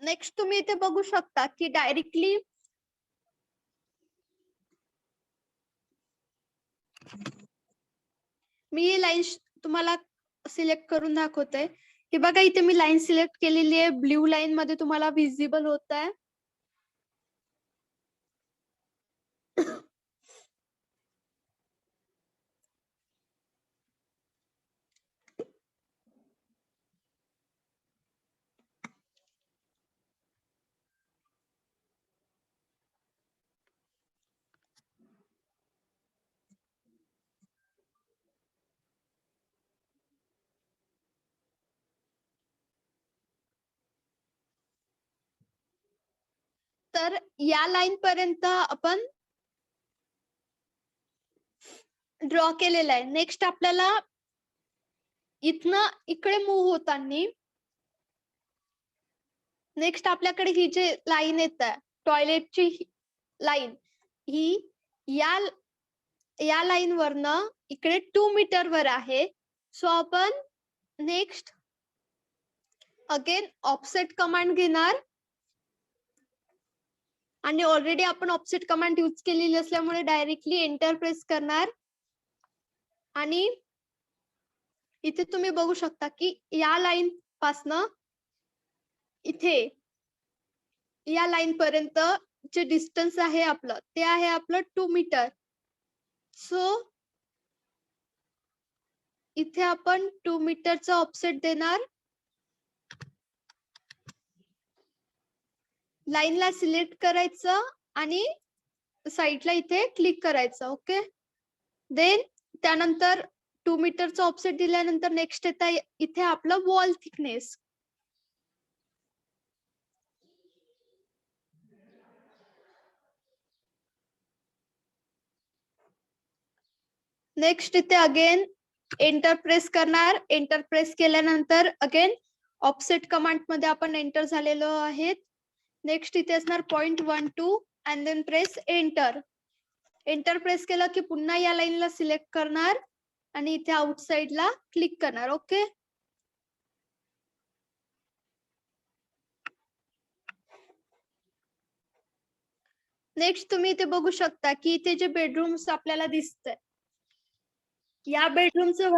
Next तुम्ही इथे बघू शकता की डायरेक्टली मी लाईन तुम्हाला सिलेक्ट करून दाखवते की बघा इथे मी लाईन सिलेक्ट केलेली आहे. ब्ल्यू लाईन मध्ये तुम्हाला विजिबल होत आहे. तर या लाईन पर्यंत आपण ड्रॉ केलेला आहे. नेक्स्ट आपल्याला इथनं इकडे मूव्ह होताना नेक्स्ट आपल्याकडे ही जी लाईन येत आहे टॉयलेटची लाईन, ही या लाईन वरनं इकडे 2 मीटर वर आहे. सो आपण नेक्स्ट अगेन ऑफसेट कमांड घेणार आणि ऑलरेडी आपण ऑफसेट कमांड यूज केलेली असल्यामुळे डायरेक्टली एंटर प्रेस करणार. आणि इथे तुम्ही बघू शकता की या लाईन पासनं इथे या लाईन पर्यंत जे डिस्टन्स आहे आपलं ते आहे आपलं 2 मीटर. सो इथे आपण 2 मीटरचा ऑफसेट देणार. लाईनला सिलेक्ट करायचं आणि साईडला इथे क्लिक करायचं. ओके, देन त्यानंतर 2 मीटरचा ऑफसेट दिल्यानंतर नेक्स्ट येता इथे आपलं वॉल थिकनेस. नेक्स्ट इथे अगेन एंटर प्रेस करणार. एंटर प्रेस केल्यानंतर अगेन ऑफसेट कमांड मध्ये आपण एंटर झालेलो आहेत. नेक्स्ट इथे असणार 0.12 and then press enter. Enter press केलं की पुन्हा या लाईनला सिलेक्ट करणार आणि इथे आउटसाइडला क्लिक करणार. ओके, नेक्स्ट तुम्ही इथे बघू शकता की इथे जे बेडरूम्स आपल्याला दिसतंय या बेडरूमचं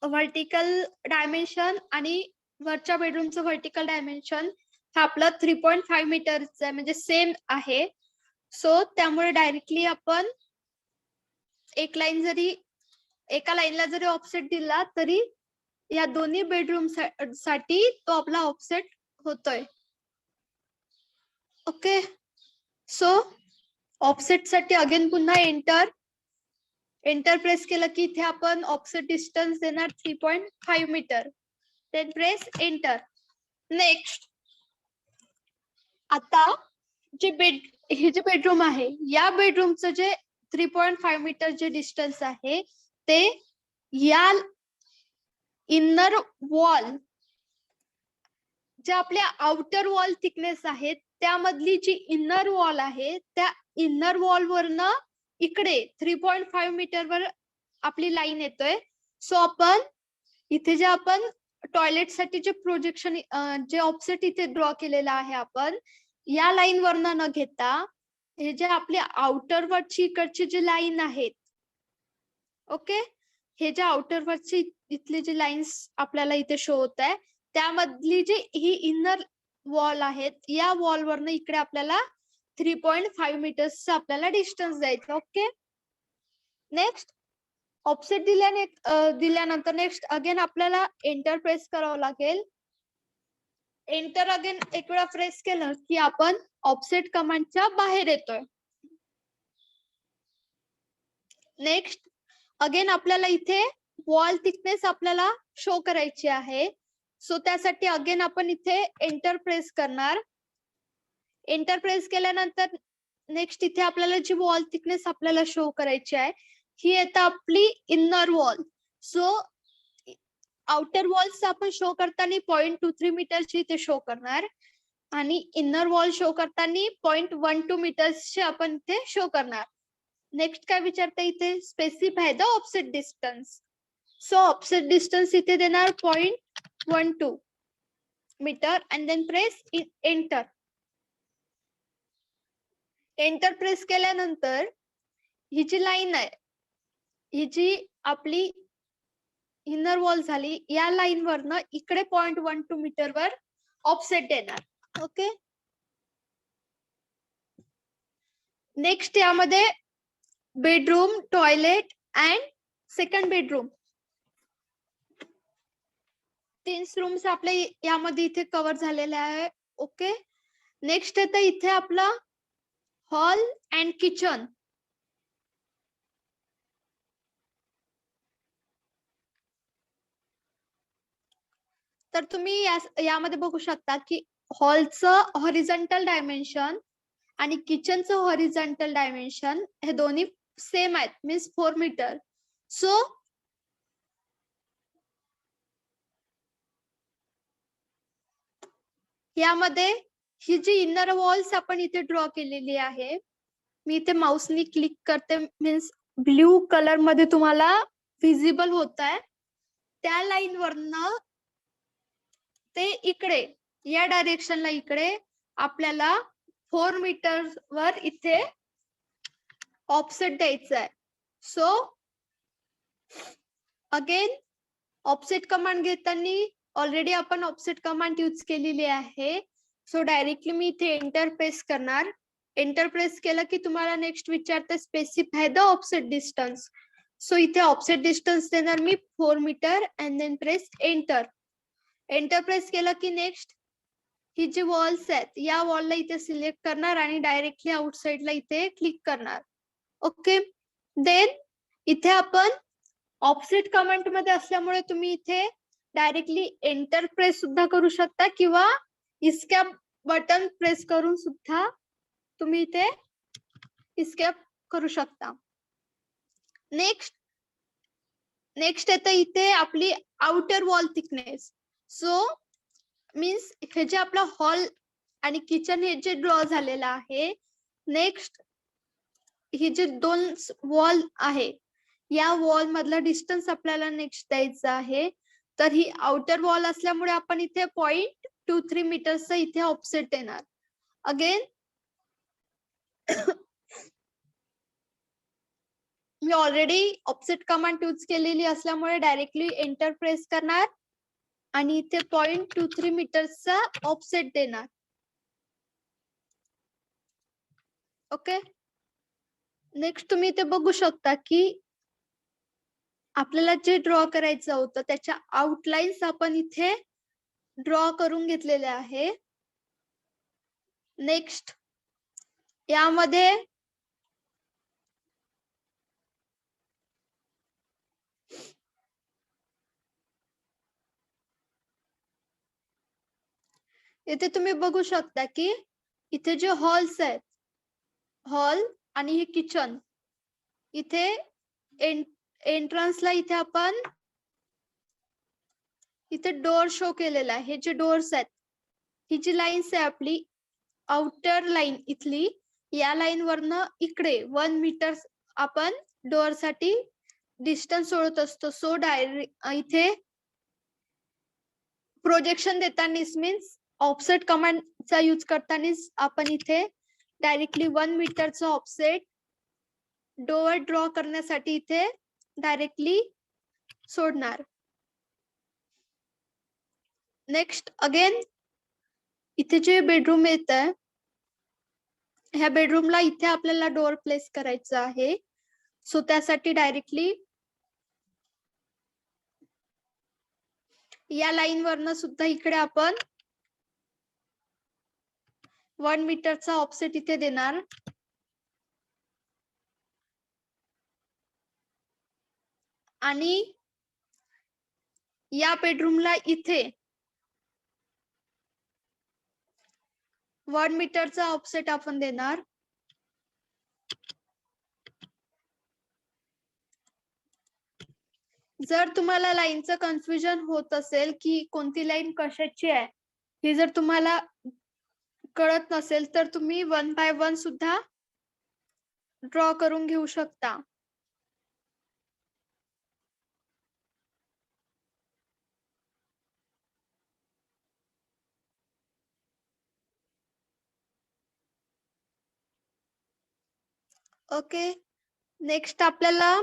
व्हर्टिकल डायमेन्शन आणि वरच्या बेडरूमचं व्हर्टिकल डायमेन्शन हा आपला 3.5 मीटरचा आहे, म्हणजे सेम आहे. सो त्यामुळे डायरेक्टली आपण एका लाईनला जरी ऑफसेट दिला तरी या दोन्ही बेडरूम साठी तो आपला ऑफसेट होतोय. ओके, सो ऑफसेट साठी अगेन पुन्हा एंटर प्रेस केलं की इथे आपण ऑफसेट डिस्टन्स देणार 3.5 metre. Then press enter. Next आता हे जे बेडरूम आहे या बेडरूमचं जे 3.5 मीटर जे डिस्टन्स आहे ते या इनर वॉल जे आपल्या आउटर वॉल थिकनेस आहे त्यामधली जी इनर वॉल आहे त्या इनर वॉल वरनं इकडे 3.5 मीटर वर आपली लाईन येतोय. सो आपण इथे जे आपण टॉयलेट साठी जे प्रोजेक्शन जे ऑफसेट इथे ड्रॉ केलेला आहे आपण या लाईन वरनं न घेता हे जे आपले आउटर वरची इकडची जी लाईन आहेत, ओके, हे जे आउटर वरची इथली जी लाईन्स आपल्याला इथे शो होत आहे त्यामधली जी ही इनर वॉल आहेत या वॉल वरनं इकडे आपल्याला 3.5 मीटर्सचा आपल्याला डिस्टन्स द्यायचं. ओके, नेक्स्ट ऑफसेट दिल्यानंतर नेक्स्ट अगेन आपल्याला एंटर प्रेस करावं लागेल. एंटर अगेन एक वेळा प्रेस केलं की आपण ऑफसेट कमांडच्या बाहेर येतोय. नेक्स्ट अगेन आपल्याला इथे वॉल थिकनेस आपल्याला शो करायची आहे. सो त्यासाठी अगेन आपण इथे एंटर प्रेस करणार. एंटर प्रेस केल्यानंतर नेक्स्ट इथे आपल्याला जी वॉल थिकनेस आपल्याला शो करायची आहे ही येतं आपली inner wall. So outer walls आपण शो करताना 0.23 मीटरची इथे शो करणार आणि इनर वॉल शो करताना 0.12 मीटर्सचे आपण इथे शो करणार. नेक्स्ट काय विचारता इथे specify the offset distance. So offset distance इथे देणार 0.12 metre and then press enter. Enter press केल्यानंतर ही जी लाईन आहे ही जी आपली इनर वॉल झाली या लाईन वरनं इकडे 0.12 मीटर वर ऑफसेट येणार. ओके, नेक्स्ट यामध्ये bedroom, toilet and second bedroom 3 rooms आपल्या यामध्ये इथे कव्हर झालेले आहे. ओके, नेक्स्ट येतं इथे आपला हॉल अँड किचन. तर तुम्ही यामध्ये बघू शकता की हॉलचं हॉरिझॉन्टल डायमेन्शन आणि किचनचं हॉरिझॉन्टल डायमेन्शन हे दोन्ही सेम आहेत, मीन्स 4 मीटर. सो यामध्ये ही जी इनर वॉल्स आपण इथे ड्रॉ केलेली आहे, मी इथे माऊसनी क्लिक करते, मीन्स ब्ल्यू कलर मध्ये तुम्हाला विजिबल होत आहे. त्या लाईन वरनं ते इकडे या डायरेक्शनला इकडे आपल्याला 4 मीटर वर इथे ऑफसेट द्यायचा आहे. सो अगेन ऑफसेट कमांड घेताना ऑलरेडी आपण ऑफसेट कमांड यूज केलेली आहे. सो डायरेक्टली मी इथे एंटर प्रेस करणार. एंटर प्रेस केलं की तुम्हाला नेक्स्ट विचारते specify the offset distance. So इथे ऑफसेट डिस्टन्स देणार मी 4 metre and then press enter. Enter press केलं की नेक्स्ट ही जी वॉल्स आहेत या वॉलला इथे सिलेक्ट करणार आणि डायरेक्टली आउटसाइडला इथे क्लिक करणार. ओके, देन इथे आपण ऑफसेट कमांड मध्ये असल्यामुळे तुम्ही इथे डायरेक्टली एंटर प्रेस सुद्धा करू शकता किंवा इस्केप बटन प्रेस करून सुद्धा तुम्ही इथे इस्केप करू शकता. नेक्स्ट येतं इथे आपली outer wall thickness. So means हे जे आपला हॉल आणि किचन हे जे ड्रॉ झालेलं आहे, नेक्स्ट ही जे 2 वॉल आहे या वॉल मधला डिस्टन्स आपल्याला नेक्स्ट द्यायचं आहे. तर ही आउटर वॉल असल्यामुळे आपण इथे 0.23 मीटरचा इथे ऑफसेट देणार. अगेन मी ऑलरेडी ऑफसेट कमांड यूज केलेली असल्यामुळे डायरेक्टली एंटर प्रेस करणार आणि इथे 0.23 मीटरचा ऑफसेट देणार. ओके, नेक्स्ट तुम्ही इथे बघू शकता की आपल्याला जे ड्रॉ करायचं होतं त्याच्या आउटलाईन्स आपण इथे ड्रॉ करून घेतलेले आहे. नेक्स्ट यामध्ये इथे तुम्ही बघू शकता की इथे जे हॉल्स आहेत, हॉल आणि हे किचन, इथे एंट्रन्सला इथे आपण इथे डोअर शो केलेला आहे. हे जे डोअर्स आहेत, ही जी लाईन्स आहे आपली आउटर लाईन इथली, या लाईन वरनं इकडे 1 मीटर आपण डोअर साठी डिस्टन्स सोडत असतो. सो डायरेक्ट इथे प्रोजेक्शन देताना मीन्स ऑफसेट कमांडचा यूज करताना आपण इथे डायरेक्टली 1 मीटरचा ऑफसेट डोअर ड्रॉ करण्यासाठी इथे डायरेक्टली सोडणार. नेक्स्ट अगेन इथे जे बेडरूम येत आहे, ह्या बेडरूमला इथे आपल्याला डोअर प्लेस करायचं आहे. सो त्यासाठी डायरेक्टली या लाईन वरनं सुद्धा इकडे आपण 1 मीटरचा ऑफसेट इथे देणार. आणि या बेडरूमला इथे 1 मीटरचा ऑफसेट आपण देणार. जर तुम्हाला लाईनचं कन्फ्युजन होत असेल की कोणती लाईन कशाची आहे, हे जर तुम्हाला कळत नसेल तर तुम्ही 1 बाय 1 सुद्धा ड्रॉ करून घेऊ शकता. ओके, नेक्स्ट आपल्याला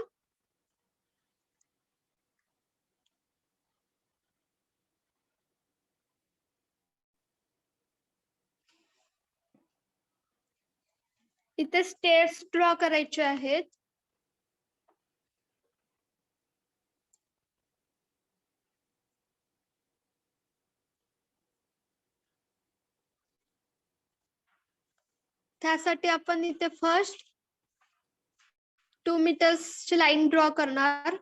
इथे स्टेअर्स ड्रॉ करायचे आहेत. त्यासाठी आपण इथे फर्स्ट 2 मीटर्सची लाईन ड्रॉ करणार.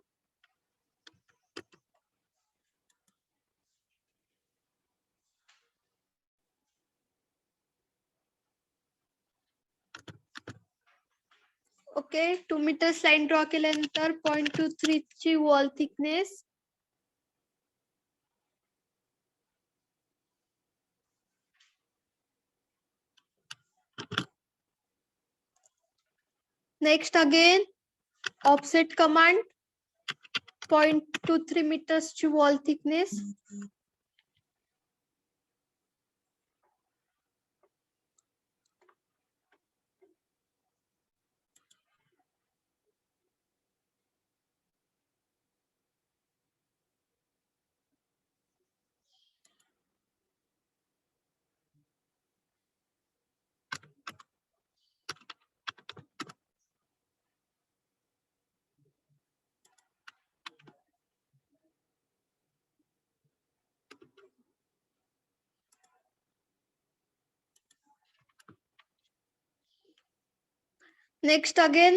ओके 2 मीटर्स लाईन ड्रॉ केल्यानंतर 0.23 ची wall thickness next again offset command 0.23 metres ची वॉल थिकनेस नेक्स्ट अगेन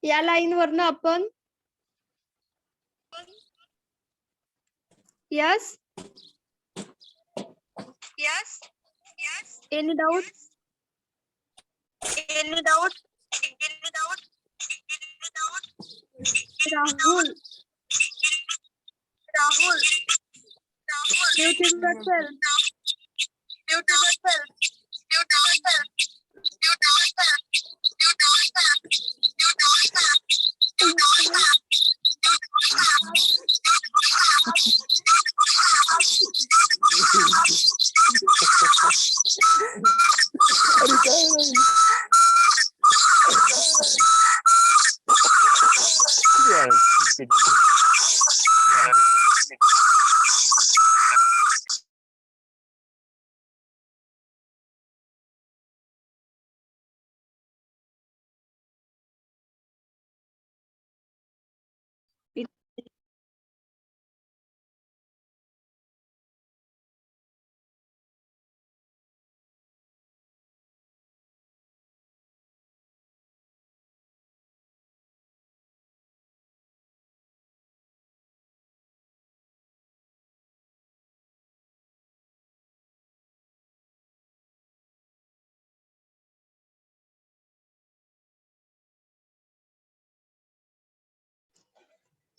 या लाईन वरनं आपण yes any doubt Rahul mute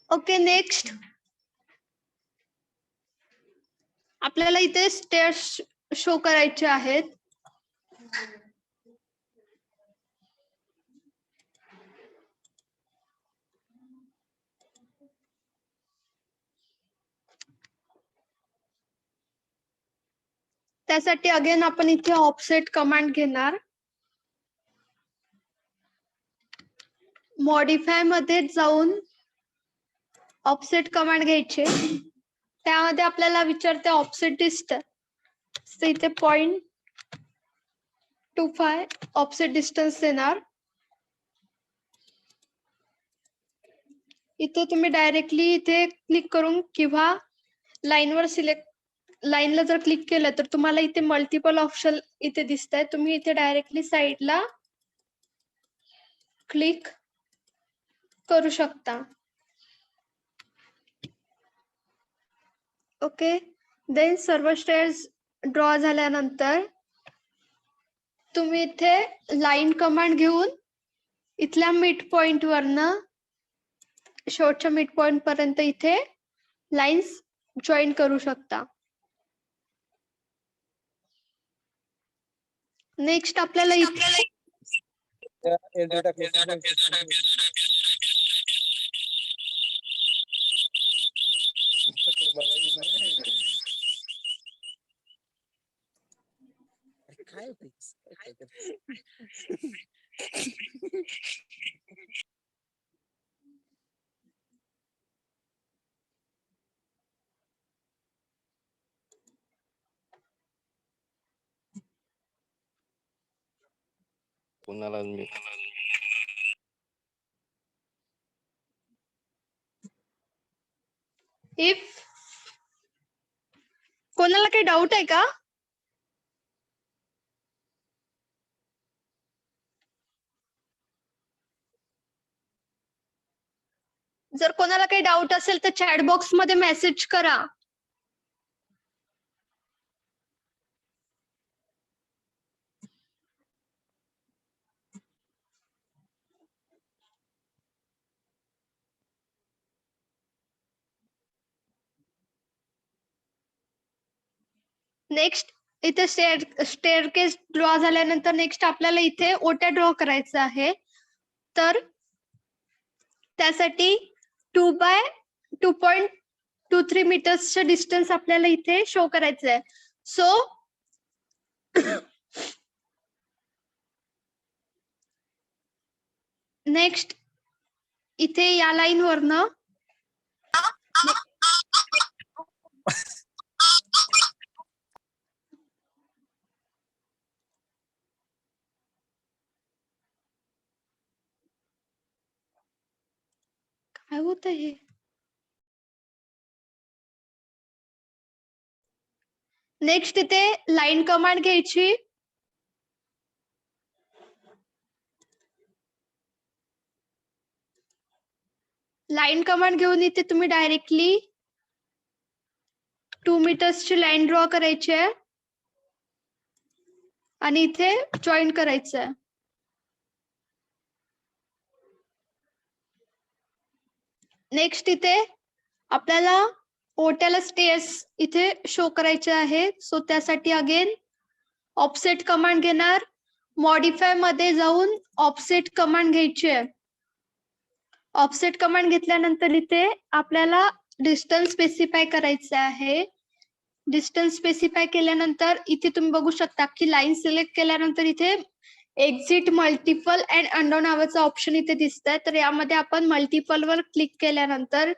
okay next आपल्याला इथे स्टेअर्स शो करायचे आहेत त्यासाठी अगेन आपण इथे ऑफसेट कमांड घेणार मॉडिफाय मध्ये जाऊन ऑफसेट कमांड घ्यायचे त्यामध्ये आपल्याला विचारते ऑफसेट डिस्टन्स इथे 0.25 ऑफसेट डिस्टन्स देणार इथे तुम्ही डायरेक्टली इथे क्लिक करून किंवा लाईनवर लाईनला जर क्लिक केलं तर तुम्हाला इथे मल्टिपल ऑप्शन इथे दिसत आहे तुम्ही इथे डायरेक्टली साईडला क्लिक करू शकता ओके देन सर्व स्टेअर्स ड्रॉ झाल्यानंतर तुम्ही इथे लाईन कमांड घेऊन इथल्या मिड पॉइंट वरनं शेवटच्या मिड पॉइंट पर्यंत इथे लाईन्स जॉईन करू शकता नेक्स्ट आपल्याला इथे कोणाला इफ कोणाला काही डाऊट आहे का जर कोणाला काही डाऊट असेल तर चॅट बॉक्स मध्ये मेसेज करा नेक्स्ट इथे स्टेअरकेस ड्रॉ झाल्यानंतर नेक्स्ट आपल्याला इथे ओट्या ड्रॉ करायचं आहे. तर त्यासाठी 2 by 2.23 मीटर्सचं डिस्टन्स आपल्याला इथे शो करायचं आहे. सो नेक्स्ट इथे या लाईन वरनं काय होत हे. नेक्स्ट इथे लाईन कमांड घ्यायची. लाईन कमांड घेऊन इथे तुम्ही डायरेक्टली 2 मीटर्सची लाईन ड्रॉ करायची आहे आणि इथे जॉईन करायचं आहे. नेक्स्ट इथे आपल्याला ओट्याला स्टेअर्स इथे शो करायचे आहे. सो त्यासाठी अगेन ऑफसेट कमांड घेणार. मॉडिफाय मध्ये जाऊन ऑफसेट कमांड घ्यायची आहे. ऑफसेट कमांड घेतल्यानंतर इथे आपल्याला डिस्टन्स स्पेसिफाय करायचं आहे. डिस्टन्स स्पेसिफाय केल्यानंतर इथे तुम्ही बघू शकता की लाईन सिलेक्ट केल्यानंतर इथे एक्झिट मल्टिपल अँड अननोन नावाचा ऑप्शन इथे दिसतंय. तर यामध्ये आपण मल्टिपल वर क्लिक केल्यानंतर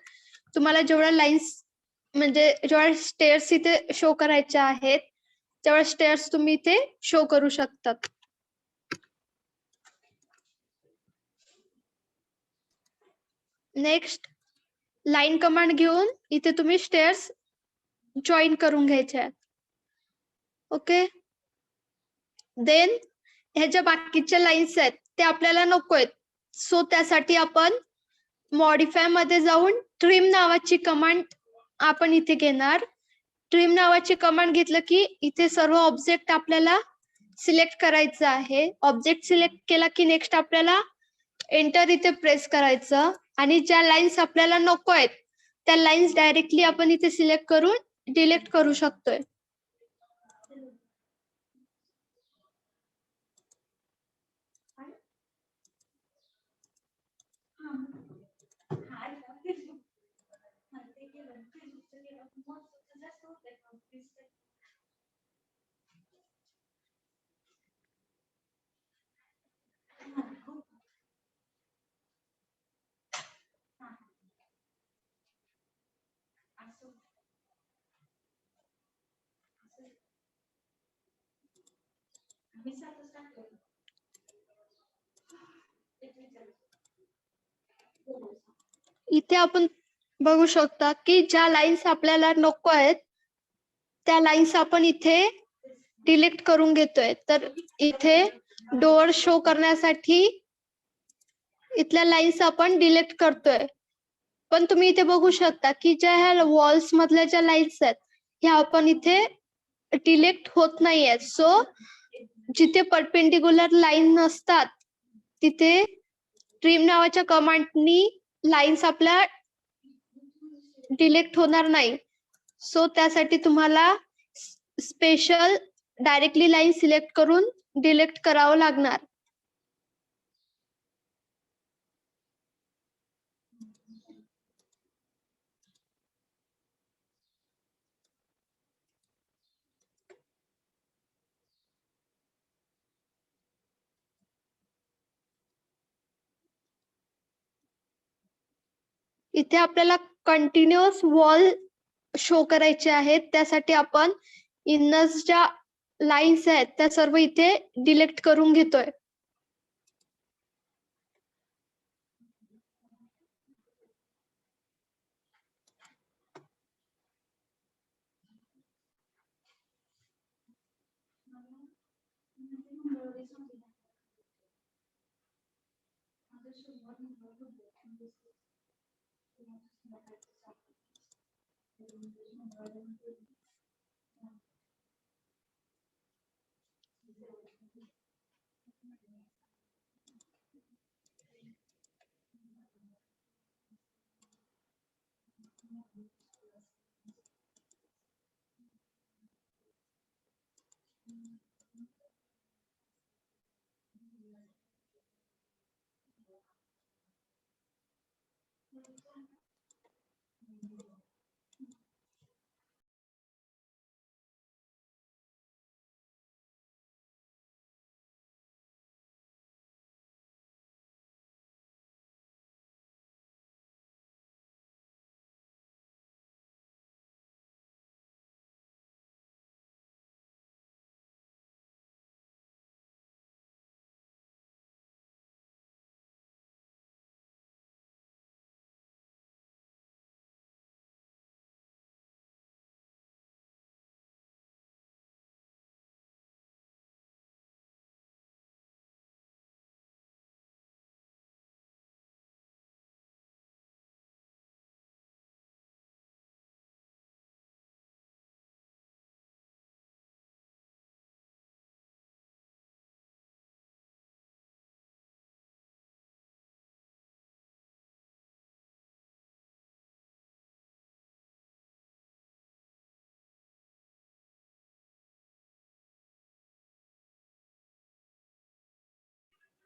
तुम्हाला जेवढ्या लाईन्स म्हणजे जेवढ्या स्टेअर्स इथे शो करायच्या आहेत तेवढ्या स्टेअर्स तुम्ही इथे शो करू शकतात. नेक्स्ट लाईन कमांड घेऊन इथे तुम्ही स्टेअर्स जॉईन करून घ्यायचे आहेत. ओके. देन ह्या ज्या बाकीच्या लाईन्स आहेत ते आपल्याला नको आहेत. सो त्यासाठी आपण मॉडिफाय मध्ये जाऊन ट्रिम नावाची कमांड आपण इथे घेणार. ट्रिम नावाची कमांड घेतलं की इथे सर्व ऑब्जेक्ट आपल्याला सिलेक्ट करायचं आहे. ऑब्जेक्ट सिलेक्ट केला की नेक्स्ट आपल्याला एंटर इथे प्रेस करायचं आणि ज्या लाईन्स आपल्याला नको आहेत त्या लाईन्स डायरेक्टली आपण इथे सिलेक्ट करून डिलीट करू शकतोय. इथे आपण बघू शकता की ज्या लाईन्स आपल्याला नको आहेत त्या लाईन्स आपण इथे डिलीट करून घेतोय. तर इथे डोअर शो करण्यासाठी इथल्या लाईन्स आपण डिलीट करतोय. पण तुम्ही इथे बघू शकता की ज्या ह्या वॉल्स मधल्या ज्या लाईन्स आहेत ह्या आपण इथे डिलीट होत नाहीयेत. सो जिथे परपेंडिक्युलर लाईन नसतात तिथे ट्रिम नावाच्या कमांडनी लाईन्स आपल्या डिलीट होणार नाही. सो त्यासाठी तुम्हाला स्पेशल डायरेक्टली लाईन सिलेक्ट करून डिलीट करावं लागणार. इथे आपल्याला कंटिन्युअस वॉल शो करायचे आहेत. त्यासाठी आपण इनर्स ज्या लाईन्स आहेत त्या सर्व इथे डिलीट करून घेतोय.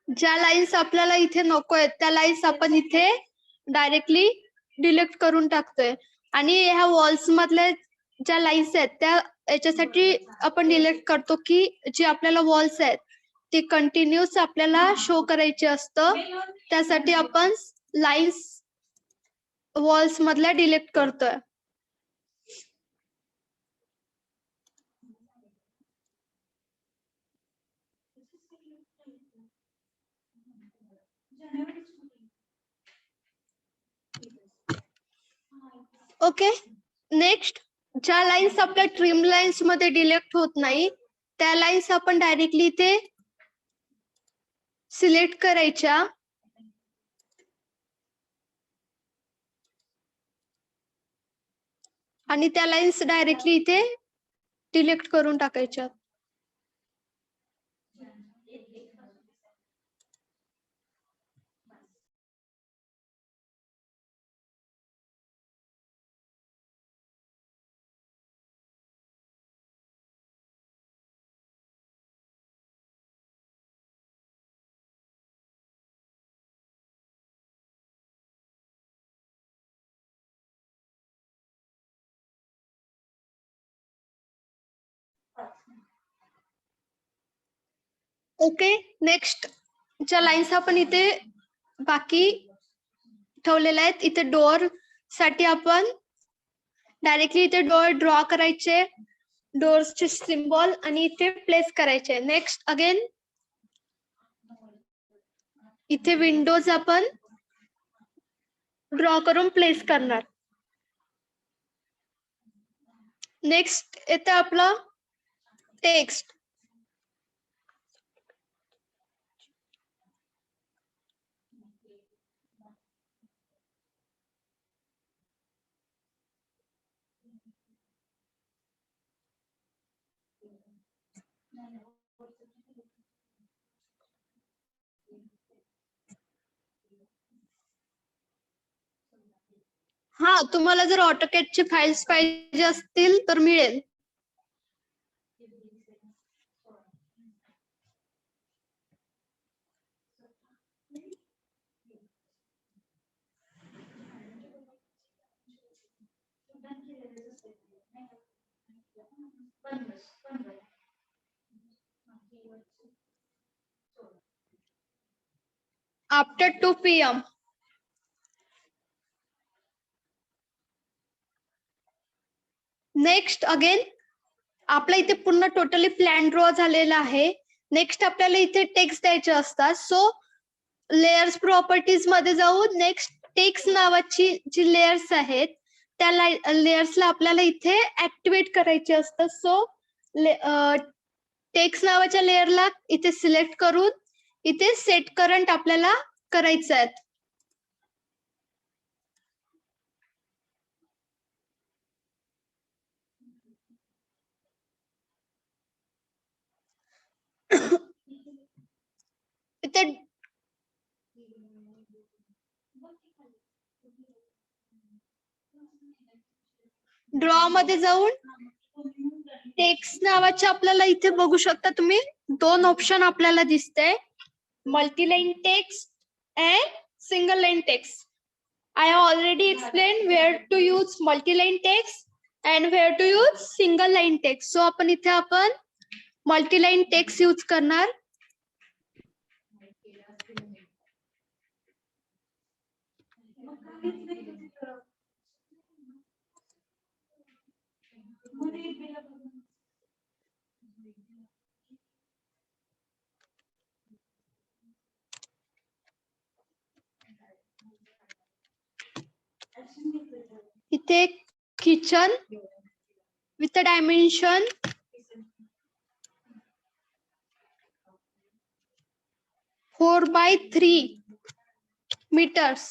ज्या लाईन्स आपल्याला इथे नको आहेत त्या लाईन्स आपण इथे डायरेक्टली डिलीट करून टाकतोय आणि ह्या वॉल्स मधल्या ज्या लाईन्स आहेत त्या याच्यासाठी आपण डिलीट करतो की जी आपल्याला वॉल्स आहेत ती कंटिन्यूस आपल्याला शो करायची असतं त्यासाठी आपण लाईन्स वॉल्स मधल्या डिलीट करतोय. ओके, नेक्स्ट ज्या लाईन्स आपल्या ट्रिम लाईन्स मध्ये डिलीट होत नाही त्या लाईन्स आपण डायरेक्टली इथे सिलेक्ट करायच्या आणि त्या लाईन्स डायरेक्टली इथे डिलीट करून टाकायच्या. ओके, नेक्स्ट ज्या लाईन्स आपण इथे बाकी ठेवलेल्या आहेत इथे डोअर साठी आपण डायरेक्टली इथे डोअर ड्रॉ करायचे डोअर्सचे सिम्बॉल आणि इथे प्लेस करायचे. नेक्स्ट अगेन इथे विंडोज आपण ड्रॉ करून प्लेस करणार. नेक्स्ट येते आपलं टेक्स्ट. हा, तुम्हाला जर ऑटोकॅडचे फाइल्स पाहिजे असतील तर मिळेल. After 2 PM. नेक्स्ट अगेन आपल्या इथे पूर्ण टोटली प्लॅन ड्रॉ झालेला आहे. नेक्स्ट आपल्याला इथे टेक्स्ट द्यायचे असतात. सो लेयर्स प्रॉपर्टीज मध्ये जाऊन नेक्स्ट टेक्स्ट नावाची जी लेयर्स आहेत त्या लेयर्सला आपल्याला इथे ऍक्टिव्हेट करायचे असतं. सो टेक्स्ट नावाच्या लेयरला इथे सिलेक्ट करून इथे सेट करंट आपल्याला करायचं आहे. इथे ड्रॉ मध्ये जाऊन टेक्स्ट नावाचे आपल्याला इथे बघू शकता तुम्ही 2 ऑप्शन आपल्याला दिसते, multiline text and single line text. I have already explained where to use multi-line text and where to use single line text. So आपण इथे multi-line text यूज करणार. इथे kitchen with dimension 4x3 metres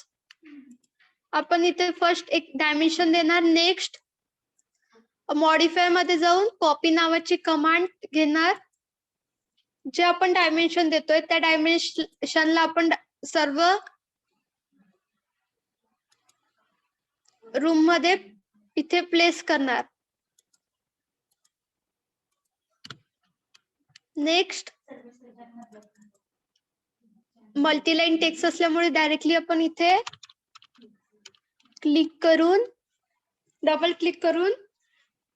आपण इथे first एक dimension देणार. Next modifier मध्ये जाऊन कॉपी नावाची कमांड घेणार. जे आपण डायमेन्शन देतोय त्या डायमेन्शनला आपण सर्व रूम मध्ये इथे प्लेस करणार. नेक्स्ट मल्टीलाईन टेक्स्ट असल्यामुळे डायरेक्टली आपण इथे क्लिक करून डबल क्लिक करून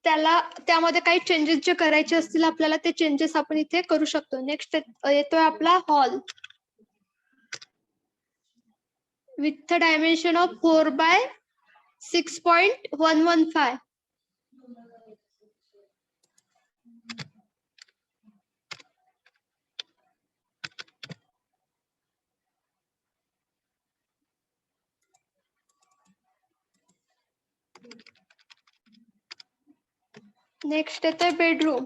त्यामध्ये काही चेंजेस जे करायचे असतील आपल्याला ते चेंजेस आपण इथे करू शकतो. नेक्स्ट येतोय आपला hall with dimension of 4/6.115. Next येतोय bedroom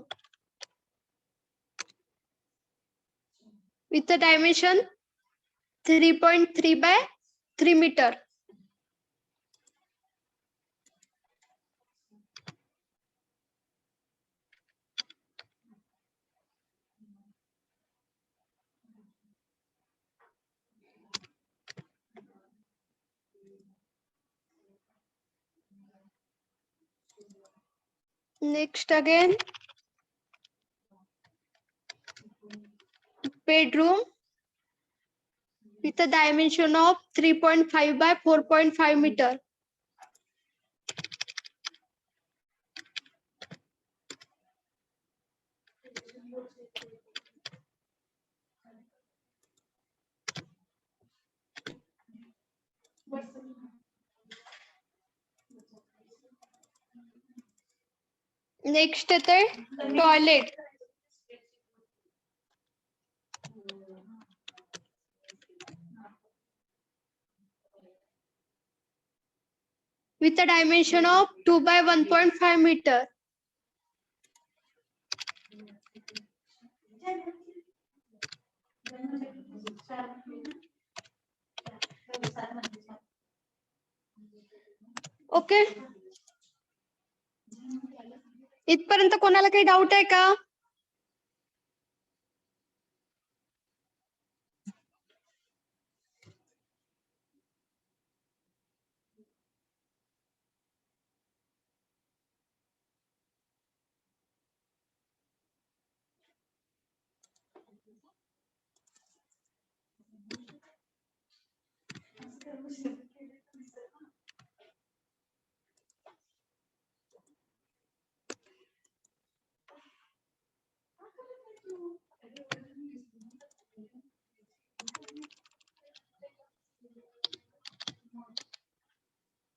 with dimension 3.3/3 metre. Next again, bedroom with a dimension of 3.5/4.5 meter. Next येते toilet with a dimension of 2/1.5 meter. Okay, इथपर्यंत कोणाला काही डाऊट आहे का?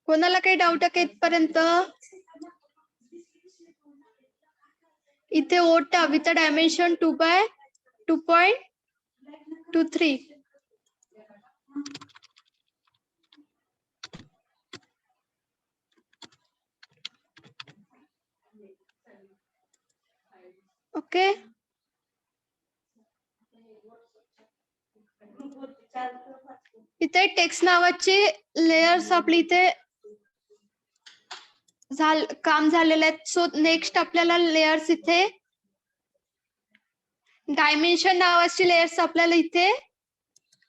कोणाला काही डाऊट आहे का इथपर्यंत? इथे ओटा विथ डायमेन्शन 2/2.23. ओके, इथे टेक्स्ट नावाचे लेयर्स आपली इथे काम झालेलं आहे. सो नेक्स्ट आपल्याला लेयर्स इथे डायमेन्शन नावाची लेयर्स आपल्याला इथे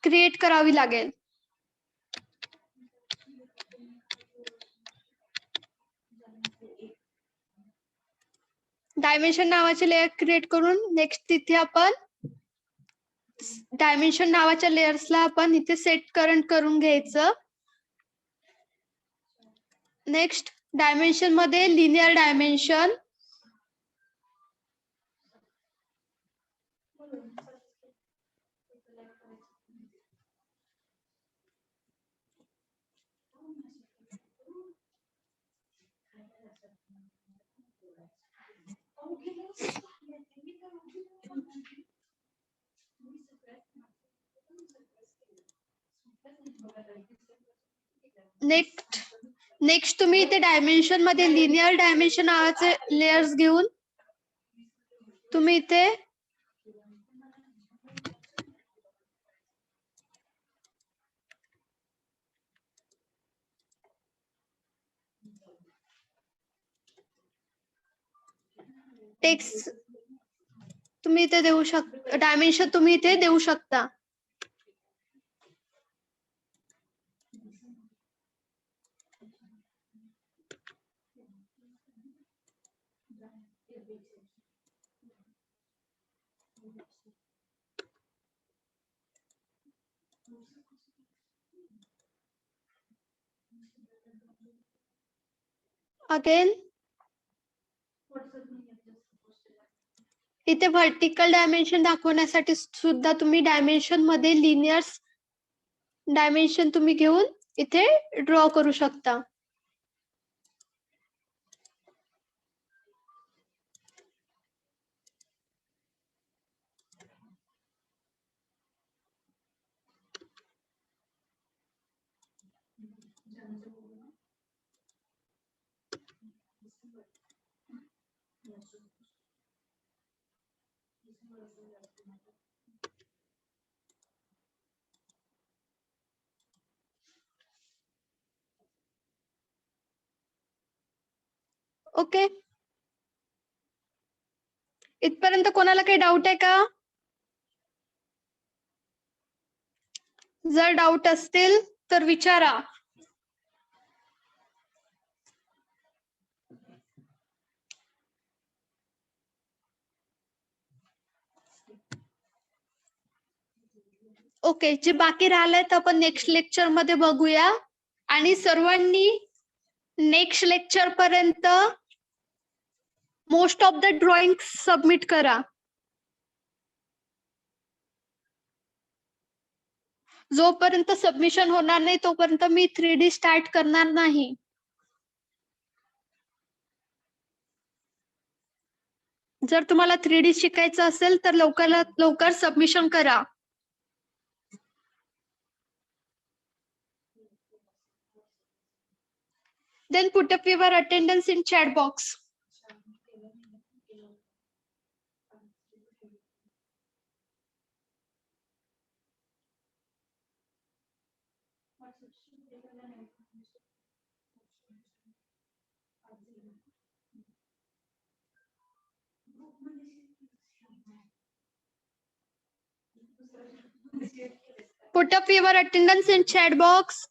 क्रिएट करावी लागेल. डायमेन्शन नावाचे लेयर क्रिएट करून नेक्स्ट तिथे आपण डायमेन्शन नावाच्या लेयर्सला आपण इथे सेट करून घ्यायचं. नेक्स्ट डायमेन्शन मध्ये लिनियर डायमेन्शन नेक्स्ट तुम्ही इथे डायमेन्शन मध्ये लिनियर डायमेन्शन नावाचे लेयर्स घेऊन तुम्ही इथे टेक्स्ट तुम्ही इथे देऊ शकता, डायमेन्शन तुम्ही इथे देऊ शकता. अगेन इथे व्हर्टिकल डायमेन्शन दाखवण्यासाठी सुद्धा तुम्ही डायमेन्शन मध्ये लिनियर डायमेन्शन तुम्ही घेऊन इथे ड्रॉ करू शकता. ओके, इथपर्यंत कोणाला काही डाऊट आहे का? जर डाऊट असतील तर विचारा. ओके, जे बाकी राहिलंय तर आपण नेक्स्ट लेक्चर मध्ये बघूया. आणि सर्वांनी नेक्स्ट लेक्चर पर्यंत most of the drawing submit करा. जोपर्यंत सबमिशन होणार नाही तोपर्यंत मी 3D स्टार्ट करणार नाही. जर तुम्हाला 3D शिकायचं असेल तर लवकरात लवकर सबमिशन करा. Then put up your attendance in chat box. Put up your attendance in chat box.